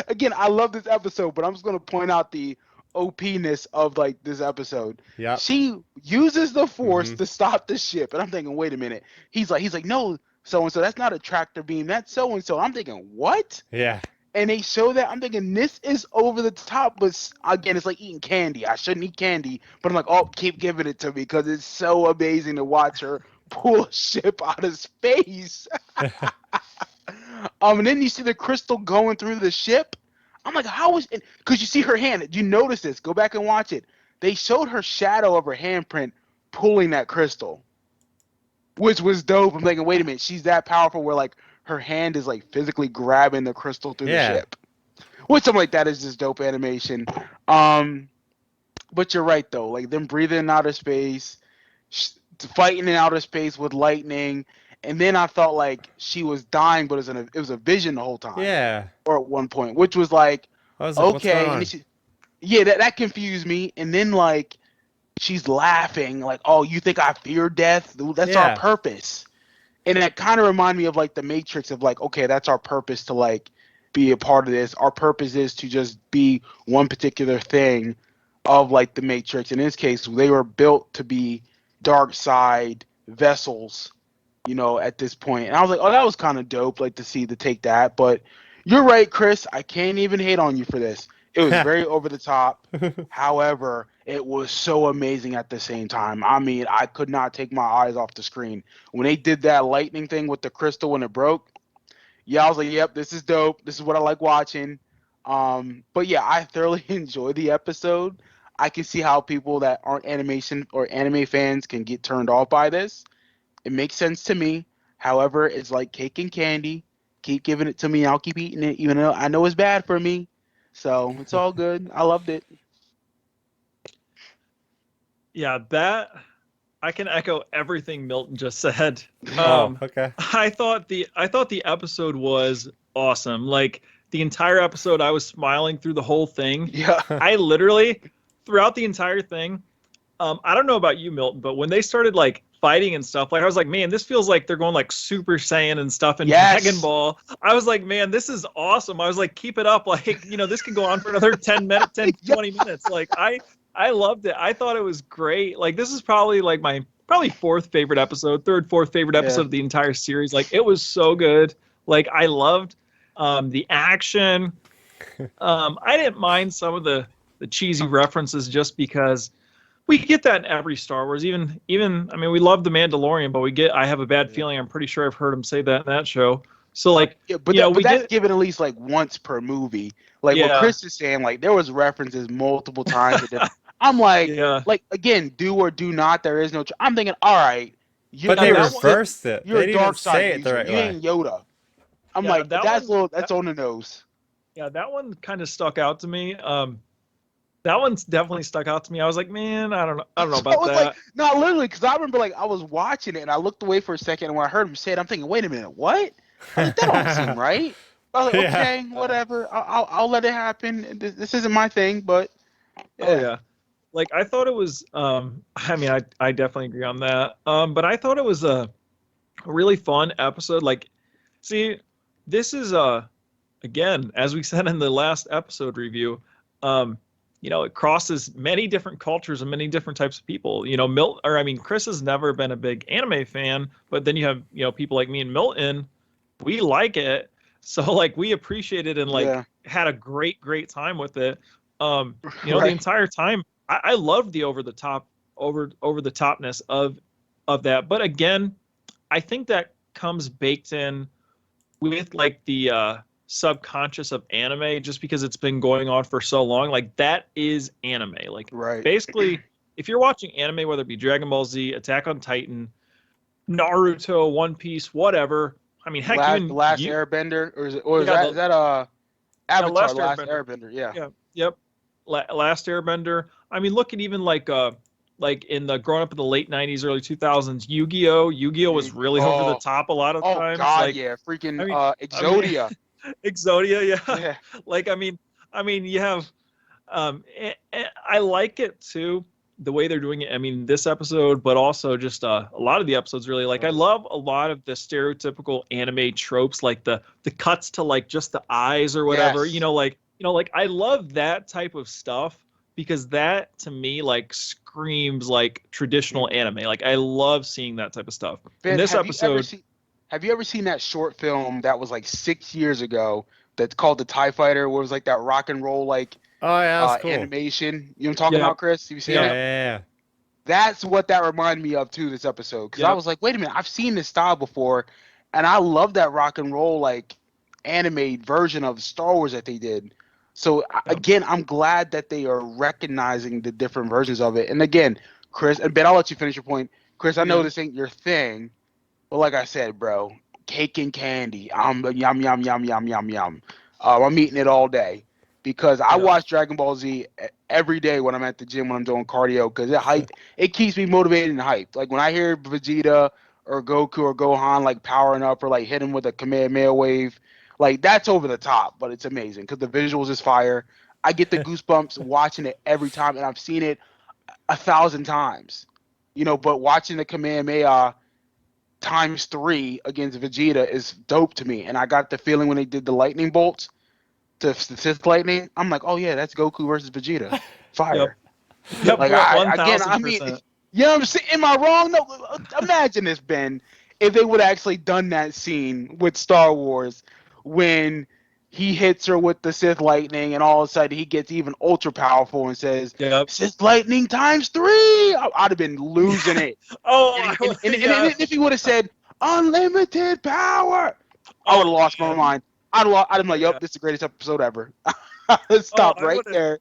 Again, I love this episode, but I'm just gonna point out the OP-ness of like this episode. Yep. She uses the force Hmm. to stop the ship, and I'm thinking, wait a minute. He's like, no, so and so, that's not a tractor beam, that's so and so. I'm thinking, what? Yeah. And they show that. I'm thinking this is over the top, but again, it's like eating candy. I shouldn't eat candy, but I'm like, oh, keep giving it to me because it's so amazing to watch her pull a ship out of space. And then you see the crystal going through the ship. I'm like, how is it? Because you see her hand. Did you notice this? Go back and watch it. They showed her shadow of her handprint pulling that crystal, which was dope. I'm thinking, wait a minute, she's that powerful where like her hand is like physically grabbing the crystal through the Yeah. ship. Which something like that is just dope animation. Um, but you're right though, like them breathing in outer space, fighting in outer space with lightning, and then I felt like she was dying, but it was a vision the whole time, Yeah. or at one point, which was like, I was like, what's going okay, and then on? yeah, that confused me, and then like she's laughing, like, oh, you think I fear death? That's our Yeah. purpose. And that kind of reminded me of like the Matrix of like, okay, that's our purpose to like be a part of this. Our purpose is to just be one particular thing of like the Matrix. In this case, they were built to be dark side vessels, at this point. And I was like, oh, that was kind of dope, like to see to take that. But you're right, Chris. I can't even hate on you for this. It was very over the top. However, it was so amazing at the same time. I mean, I could not take my eyes off the screen. When they did that lightning thing with the crystal when it broke, yeah, I was like, yep, this is dope. This is what I like watching. But yeah, I thoroughly enjoyed the episode. I can see how people that aren't animation or anime fans can get turned off by this. It makes sense to me. However, it's like cake and candy. Keep giving it to me. I'll keep eating it, even though I know it's bad for me. So it's all good. I loved it. Yeah, that I can echo everything Milton just said. Okay. I thought the episode was awesome. Like the entire episode, I was smiling through the whole thing. Yeah. I literally, throughout the entire thing, I don't know about you, Milton, but when they started like fighting and stuff, like I was like, man, this feels like they're going like Super Saiyan and stuff and Yes. Dragon Ball. I was like, man, this is awesome. I was like, keep it up. Like, this could go on for another 10 minutes, 10, 20 minutes. Like I loved it. I thought it was great. Like this is probably like my fourth, fourth favorite episode of the entire series. Like it was so good. Like I loved the action. I didn't mind some of the cheesy references just because we get that in every Star Wars. Even I mean, we love the Mandalorian, but I have a bad feeling. I'm pretty sure I've heard him say that in that show. So like, yeah, but that's given at least like once per movie. Like what Chris is saying, like there was references multiple times. I'm like, like again, do or do not. There is no. I'm thinking, all right, but they reversed it. You're they a dark didn't say side it the right you way. ain't Yoda. I'm like, that's on the nose. Yeah, that one kind of stuck out to me. That one's definitely stuck out to me. I was like, man, I don't know about that. Like, no, literally, because I remember like I was watching it and I looked away for a second, and when I heard him say it, I'm thinking, wait a minute, what? I was like, that don't seem right. I was like, okay, whatever. I'll let it happen. This isn't my thing, but yeah. Oh yeah. Like I thought it was. I mean, I definitely agree on that. But I thought it was a really fun episode. Like, see, this is again, as we said in the last episode review, it crosses many different cultures and many different types of people. Chris has never been a big anime fan, but then you have, people like me and Milton, we like it. So like we appreciate it and like had a great time with it. The entire time I loved the over the topness of that. But again, I think that comes baked in with like the subconscious of anime, just because it's been going on for so long. Like that is anime. Like basically, if you're watching anime, whether it be Dragon Ball Z, Attack on Titan, Naruto, One Piece, whatever. I mean, heck, even Last Airbender, or is that Avatar? Last Airbender. Yeah. Yep. Last Airbender. I mean, look at even like in the growing up in the late 90s, early 2000s, Yu-Gi-Oh! Yu-Gi-Oh! Was really over the top a lot of times. Oh God, like, freaking Exodia. Exodia, yeah. Like I mean, you have I like it too, the way they're doing it. I mean, this episode, but also just a lot of the episodes really. Like I love a lot of the stereotypical anime tropes, like the cuts to like just the eyes or whatever. Yes. Like I love that type of stuff, because that to me like screams like traditional anime. Like I love seeing that type of stuff. Ben, in this episode, have you ever seen that short film that was like 6 years ago that's called The TIE Fighter, where it was like that rock and roll like that's cool. animation? You know what I'm talking about, Chris? Have you seen it? Yeah. That's what that reminded me of too, this episode. Because I was like, wait a minute, I've seen this style before, and I love that rock and roll like anime version of Star Wars that they did. So again, I'm glad that they are recognizing the different versions of it. And again, Chris, and Ben, I'll let you finish your point. Chris, I know this ain't your thing, but like I said, bro, cake and candy. I'm yum yum yum yum yum yum. I'm eating it all day, because I watch Dragon Ball Z every day when I'm at the gym, when I'm doing cardio, because it keeps me motivated and hyped. Like when I hear Vegeta or Goku or Gohan like powering up or like hitting with a Kamehameha wave, like that's over the top, but it's amazing because the visuals is fire. I get the goosebumps watching it every time, and I've seen it 1,000 times. But watching the Kamehameha ×3 against Vegeta is dope to me. And I got the feeling when they did the lightning bolts to the Sith lightning, I'm like, oh yeah, that's Goku versus Vegeta. Fire. Yep. Like I mean, I'm saying, am I wrong? No, imagine this, Ben, if they would have actually done that scene with Star Wars when he hits her with the Sith lightning, and all of a sudden he gets even ultra powerful and says, Sith lightning ×3. I'd have been losing it. And if he would have said unlimited power, I would have lost my mind. I'd have been like, yep, this is the greatest episode ever. Stop there.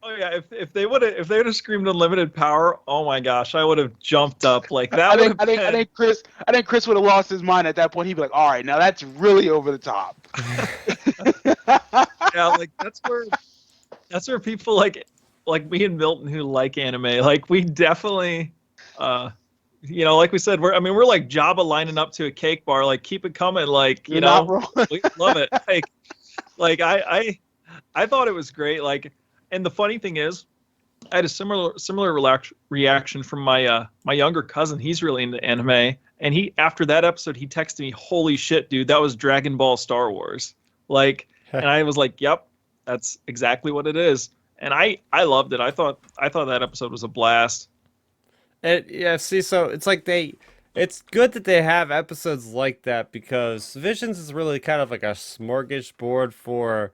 Oh yeah, if they would have screamed unlimited power, oh my gosh, I would have jumped up like that. I think Chris would have lost his mind at that point. He'd be like, all right, now that's really over the top. Yeah, like that's where people like me and Milton who like anime, like we definitely like we said, we're like Jabba lining up to a cake bar, like keep it coming, like You're not wrong. we love it. Like I thought it was great. Like, and the funny thing is, I had a similar reaction from my younger cousin. He's really into anime, and he after that episode he texted me, "Holy shit, dude, that was Dragon Ball Star Wars." Like, and I was like, "Yep, that's exactly what it is." And I loved it. I thought that episode was a blast. And yeah, see, so it's like it's good that they have episodes like that because Visions is really kind of like a smorgasbord for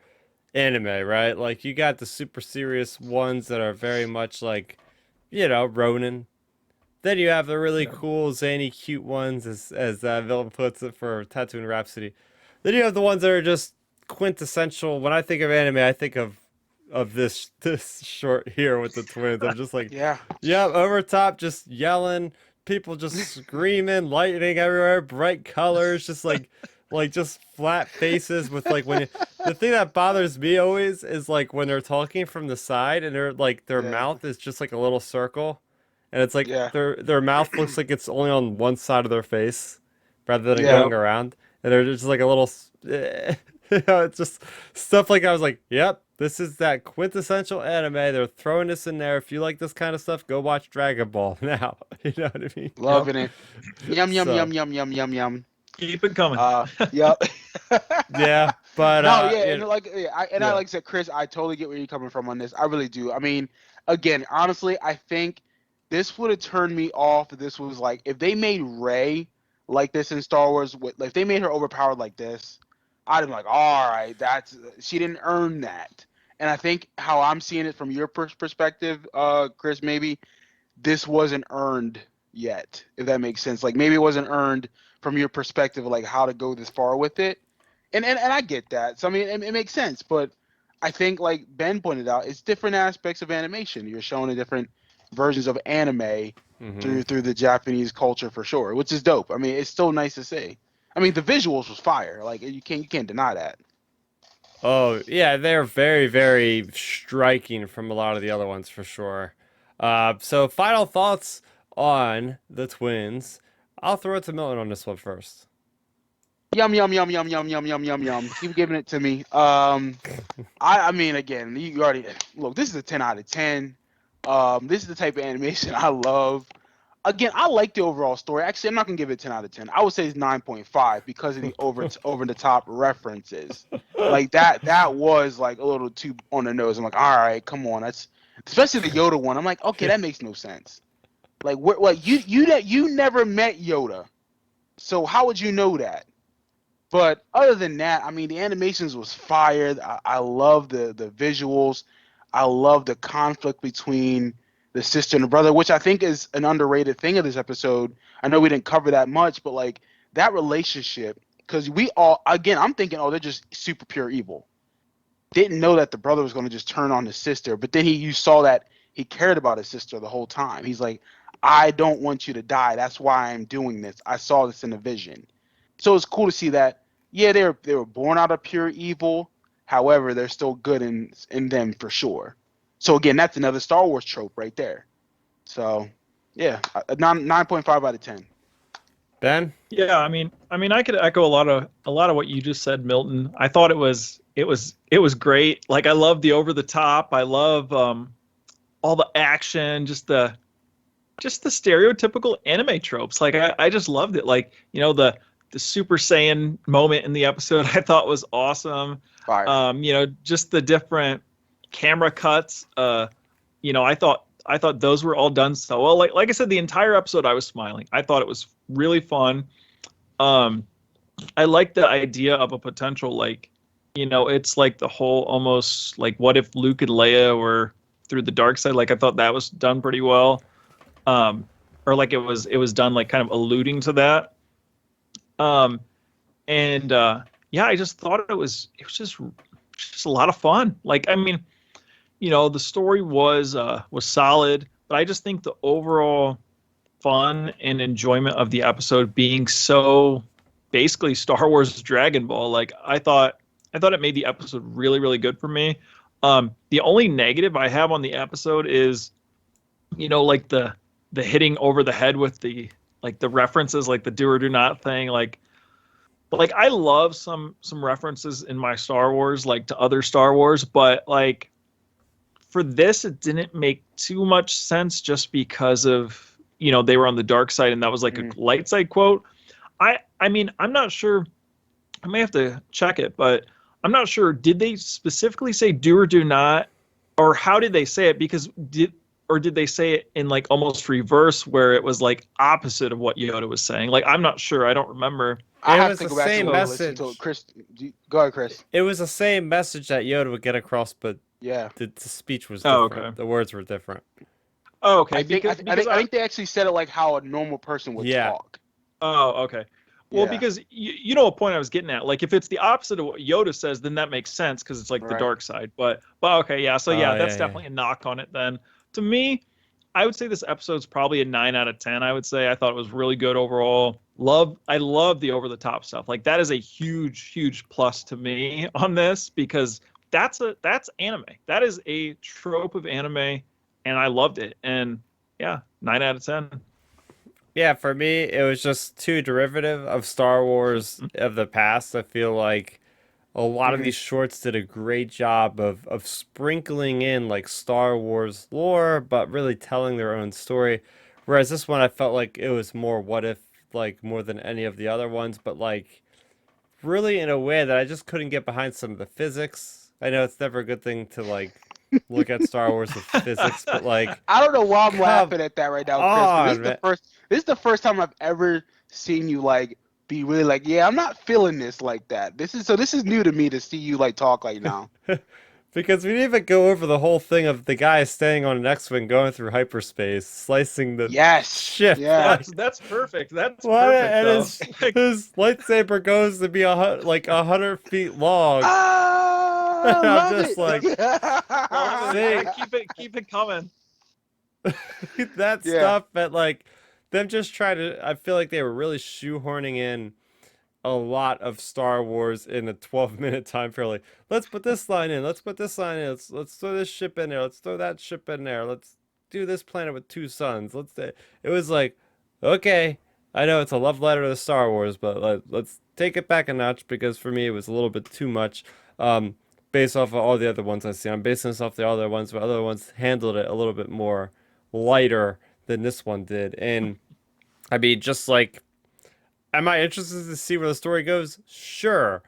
anime, right? Like you got the super serious ones that are very much like, Ronin. Then you have the really cool, zany, cute ones, as Villain puts it, for Tatooine Rhapsody. Then you have the ones that are just quintessential. When I think of anime, I think of this short here with the twins. I'm just like, Yeah. yeah, over top, just yelling, people just screaming, lightning everywhere, bright colors, just like just flat faces with like the thing that bothers me always is like when they're talking from the side and they're like their Yeah. mouth is just like a little circle, and it's like Yeah. their mouth looks like it's only on one side of their face rather than Yeah. going around, and they're just like a little. It's just stuff like I was like, yep, this is that quintessential anime. They're throwing this in there. If you like this kind of stuff, go watch Dragon Ball now. You know what I mean? Loving it. Yum yum So, yum yum yum yum yum. Keep it coming. Yep. yeah, but No, yeah, you and know, like, yeah, I yeah. like I said, Chris, I totally get where you're coming from on this. I really do. I mean, again, honestly, I think this would have turned me off if this was like if they made Rey like this in Star Wars, like if they made her overpowered like this, I'd have been like, all right, she didn't earn that. And I think how I'm seeing it from your perspective, Chris, maybe this wasn't earned yet, if that makes sense. Like maybe it wasn't earned from your perspective of like how to go this far with it. And I get that. So I mean it makes sense, but I think like Ben pointed out, it's different aspects of animation. You're showing the different versions of anime Mhm. through the Japanese culture for sure, which is dope. I mean, it's still nice to see. I mean, the visuals was fire. Like you can't deny that. Oh, yeah, they're very, very striking from a lot of the other ones for sure. So final thoughts on the twins. I'll throw it to Milton on this one first. Yum yum yum yum yum yum yum yum yum. Keep giving it to me. I mean, again, you already look. This is a 10 out of 10. This is the type of animation I love. Again, I like the overall story. Actually, I'm not gonna give it 10 out of 10. I would say it's 9.5 because of the over the top references. Like that was like a little too on the nose. I'm like, all right, come on. That's especially the Yoda one. I'm like, okay, that makes no sense. Like what you never met Yoda, so how would you know that? But other than that, I mean, the animations was fired. I love the visuals. I love the conflict between the sister and the brother, which I think is an underrated thing of this episode. I know we didn't cover that much, but like that relationship, because we all, again, I'm thinking, oh, they're just super pure evil. Didn't know that the brother was going to just turn on his sister, but then you saw that he cared about his sister the whole time. He's like, I don't want you to die. That's why I'm doing this. I saw this in a vision. So it's cool to see that. Yeah, they were born out of pure evil. However, there's still good in them for sure. So again, that's another Star Wars trope right there. So yeah, a 9.5 out of 10. Ben? Yeah, I could echo a lot of what you just said, Milton. I thought it was great. Like I love the over the top. I love all the action, just the stereotypical anime tropes. Like I just loved it. Like, the Super Saiyan moment in the episode I thought was awesome. Fire. Just the different camera cuts. I thought those were all done so well. Like I said, the entire episode I was smiling. I thought it was really fun. I like the idea of a potential, like, it's like the whole almost like what if Luke and Leia were through the dark side. Like I thought that was done pretty well. Or like it was done like kind of alluding to that. And yeah, I just thought it was just a lot of fun. Like, I mean, the story was solid, but I just think the overall fun and enjoyment of the episode being so basically Star Wars Dragon Ball, like I thought it made the episode really, really good for me. The only negative I have on the episode is, like the the hitting over the head with the references, like the do or do not thing, but like I love some references in my Star Wars, like to other Star Wars, but like for this it didn't make too much sense just because of, they were on the dark side and that was like a light side quote. I mean, I'm not sure. I may have to check it, but I'm not sure. Did they specifically say do or do not, or how did they say it? Because did they say it in like almost reverse, where it was like opposite of what Yoda was saying? Like, I'm not sure. I don't remember. I It have was to the go back same and listen message. to it. Chris, go ahead, Chris. It was the same message that Yoda would get across, but Yeah. the speech was Oh, different. okay. The words were different. Oh, okay. I think they actually said it like how a normal person would talk. Oh, okay. Well, because you know a point I was getting at. Like, if it's the opposite of what Yoda says, then that makes sense because it's like the dark side. But okay, yeah. So that's definitely a knock on it. Then to me, I would say this episode's probably a 9 out of 10. I would say I thought it was really good overall. I love the over the top stuff. Like that is a huge plus to me on this because that's anime. That is a trope of anime, and I loved it. And yeah, 9 out of 10. Yeah, for me, it was just too derivative of Star Wars of the past. I feel like a lot of these shorts did a great job of sprinkling in like Star Wars lore, but really telling their own story. Whereas this one, I felt like it was more what if, like more than any of the other ones, but like really in a way that I just couldn't get behind some of the physics. I know it's never a good thing to like look at Star Wars with physics, but like I don't know why I'm come laughing at that right now, Chris. 'Cause on, man. This is the first time I've ever seen you like be really like, yeah, I'm not feeling this like that. This is new to me to see you like talk like now. Because we didn't even go over the whole thing of the guy staying on an X-wing going through hyperspace, slicing the ship. Yeah. That's perfect. That's What? perfect. And Though. his lightsaber goes to be like 100 feet long. I I'm love just it. like, keep it coming. that Yeah. stuff, but like them just try to. I feel like they were really shoehorning in a lot of Star Wars in a 12-minute time frame. Like, let's put this line in. Let's put this line in. Let's throw this ship in there. Let's throw that ship in there. Let's do this planet with 2 suns. It was like, okay, I know it's a love letter to Star Wars, but let's take it back a notch because for me it was a little bit too much. Based off of all the other ones I see, I'm basing this off the other ones, but other ones handled it a little bit more lighter than this one did. And I mean, just like, am I interested to see where the story goes? Sure.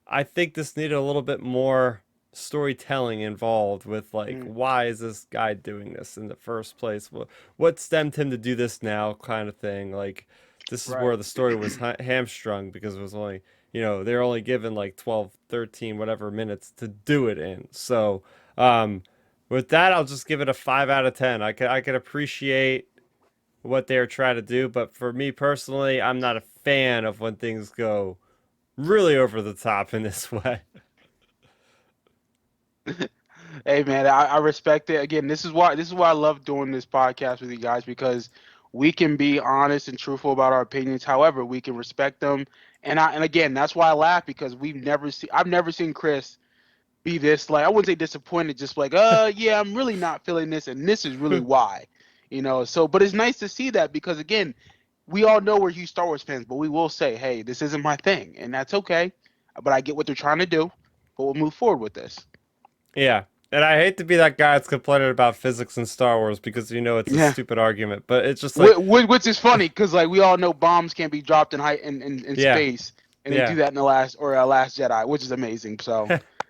I think this needed a little bit more storytelling involved with like, why is this guy doing this in the first place? What stemmed him to do this now, kind of thing. Like, this is where the story was hamstrung because it was only, they're only given like 12, 13, whatever minutes to do it in. So, with that, I'll just give it a 5 out of 10. I could appreciate what they're trying to do, but for me personally, I'm not a fan of when things go really over the top in this way. Hey man, I respect it. Again, this is why I love doing this podcast with you guys because we can be honest and truthful about our opinions. However, we can respect them. And again, that's why I laugh because I've never seen Chris be this like I wouldn't say disappointed, just like, yeah, I'm really not feeling this, and this is really why. So but it's nice to see that because again, we all know we're huge Star Wars fans, but we will say, hey, this isn't my thing, and that's okay. But I get what they're trying to do, but we'll move forward with this. Yeah. And I hate to be that guy that's complaining about physics in Star Wars because it's a stupid argument, but it's just like which is funny because like we all know bombs can't be dropped in space, and they do that in the Last Jedi, which is amazing. So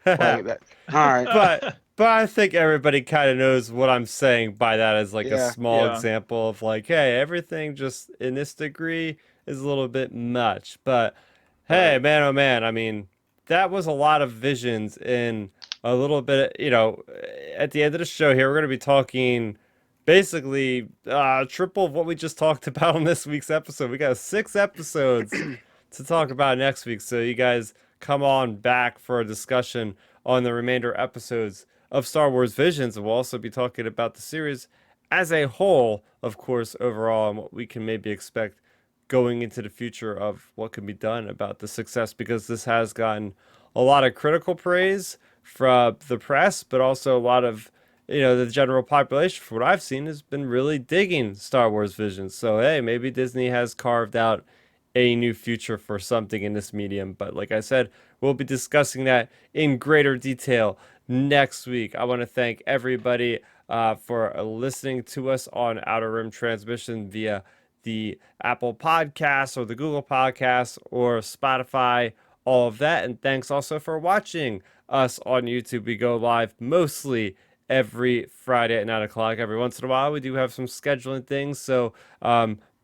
like that. All right. But I think everybody kind of knows what I'm saying by that as like a small example of like, hey, everything just in this degree is a little bit much. But hey, man, oh man, I mean, that was a lot of visions in a little bit, at the end of the show here, we're going to be talking basically triple of what we just talked about on this week's episode. We got 6 episodes to talk about next week. So you guys come on back for a discussion on the remainder episodes of Star Wars Visions. And we'll also be talking about the series as a whole, of course, overall, and what we can maybe expect going into the future of what can be done about the success, because this has gotten a lot of critical praise from the press, but also a lot of the general population, for what I've seen, has been really digging Star Wars Visions. So hey, maybe Disney has carved out a new future for something in this medium. But like I said, we'll be discussing that in greater detail next week. I want to thank everybody for listening to us on Outer Rim Transmission via the Apple Podcasts or the Google Podcasts or Spotify, all of that. And thanks also for watching us on YouTube. We go live mostly every Friday at 9 o'clock. Every once in a while, we do have some scheduling things. So,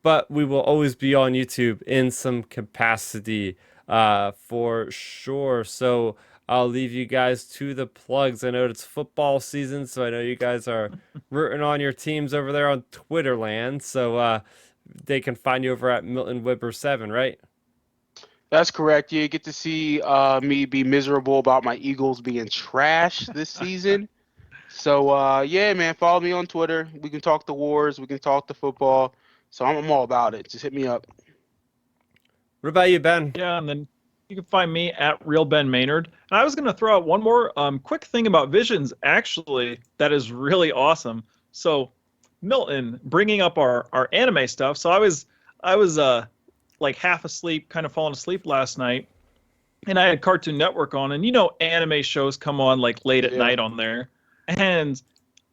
but we will always be on YouTube in some capacity for sure. So I'll leave you guys to the plugs. I know it's football season, so I know you guys are rooting on your teams over there on Twitter land. So they can find you over at Milton Wibber 7, right? That's correct. You get to see me be miserable about my Eagles being trash this season. So yeah, man, follow me on Twitter. We can talk the wars. We can talk the football. So I'm all about it. Just hit me up. What about you, Ben? Yeah, and then you can find me at Real Ben Maynard. And I was going to throw out one more quick thing about Visions, actually, that is really awesome. So Milton, bringing up our anime stuff. So I was like half asleep, kind of falling asleep last night, and I had Cartoon Network on, and anime shows come on like late at night on there, and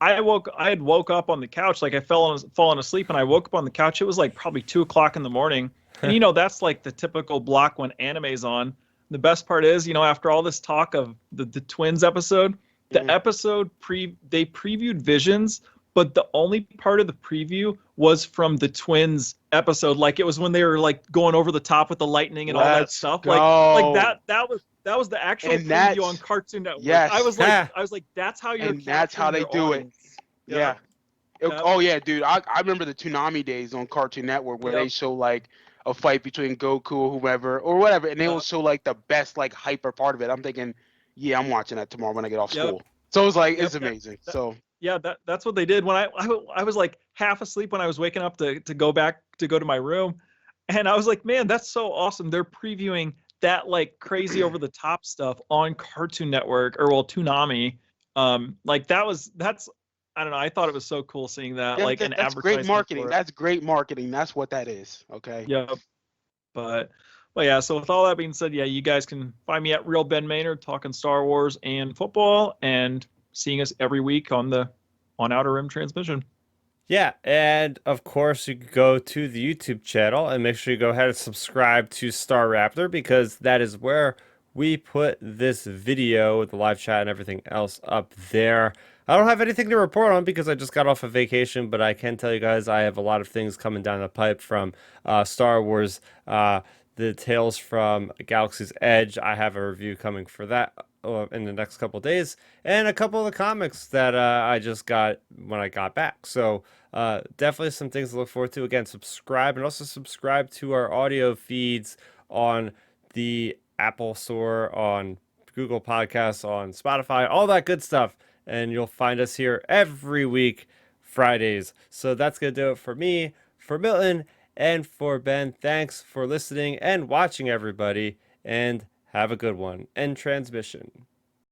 I had woke up on the couch, like I fallen asleep, and I woke up on the couch. It was like probably 2 o'clock in the morning, and that's like the typical block when anime's on. The best part is, after all this talk of the Twins episode, the episode they previewed Visions, but the only part of the preview was from the Twins episode. Like it was when they were like going over the top with the lightning and all that stuff. Like that was the actual preview on Cartoon Network. Yes. I was like, that's how you're. And that's how they do audience. it. Yeah. Oh yeah, dude. I remember the Toonami days on Cartoon Network where they show like a fight between Goku or whoever or whatever, and they will show like the best like hyper part of it. I'm thinking, yeah, I'm watching that tomorrow when I get off school. So it was like it's amazing. Yeah, that's what they did. When I was like half asleep when I was waking up to go to my room, and I was like, man, that's so awesome. They're previewing that like crazy over the top stuff on Cartoon Network or Toonami. Like that's I don't know. I thought it was so cool seeing that. Like an that's great marketing. That's great marketing. That's what that is. Okay. Yep. But yeah. So with all that being said, yeah, you guys can find me at Real Ben Maynard talking Star Wars and football and seeing us every week on Outer Rim Transmission. Yeah, and of course you can go to the YouTube channel and make sure you go ahead and subscribe to Star Raptor, because that is where we put this video with the live chat and everything else up there. I don't have anything to report on because I just got off of vacation, but I can tell you guys I have a lot of things coming down the pipe from Star Wars, the Tales from Galaxy's Edge. I have a review coming for that in the next couple of days, and a couple of the comics that I just got when I got back. So definitely some things to look forward to. Again, subscribe, and also subscribe to our audio feeds on the Apple Store, on Google Podcasts, on Spotify, all that good stuff. And you'll find us here every week, Fridays. So that's going to do it for me, for Milton, and for Ben. Thanks for listening and watching, everybody, and have a good one. End transmission.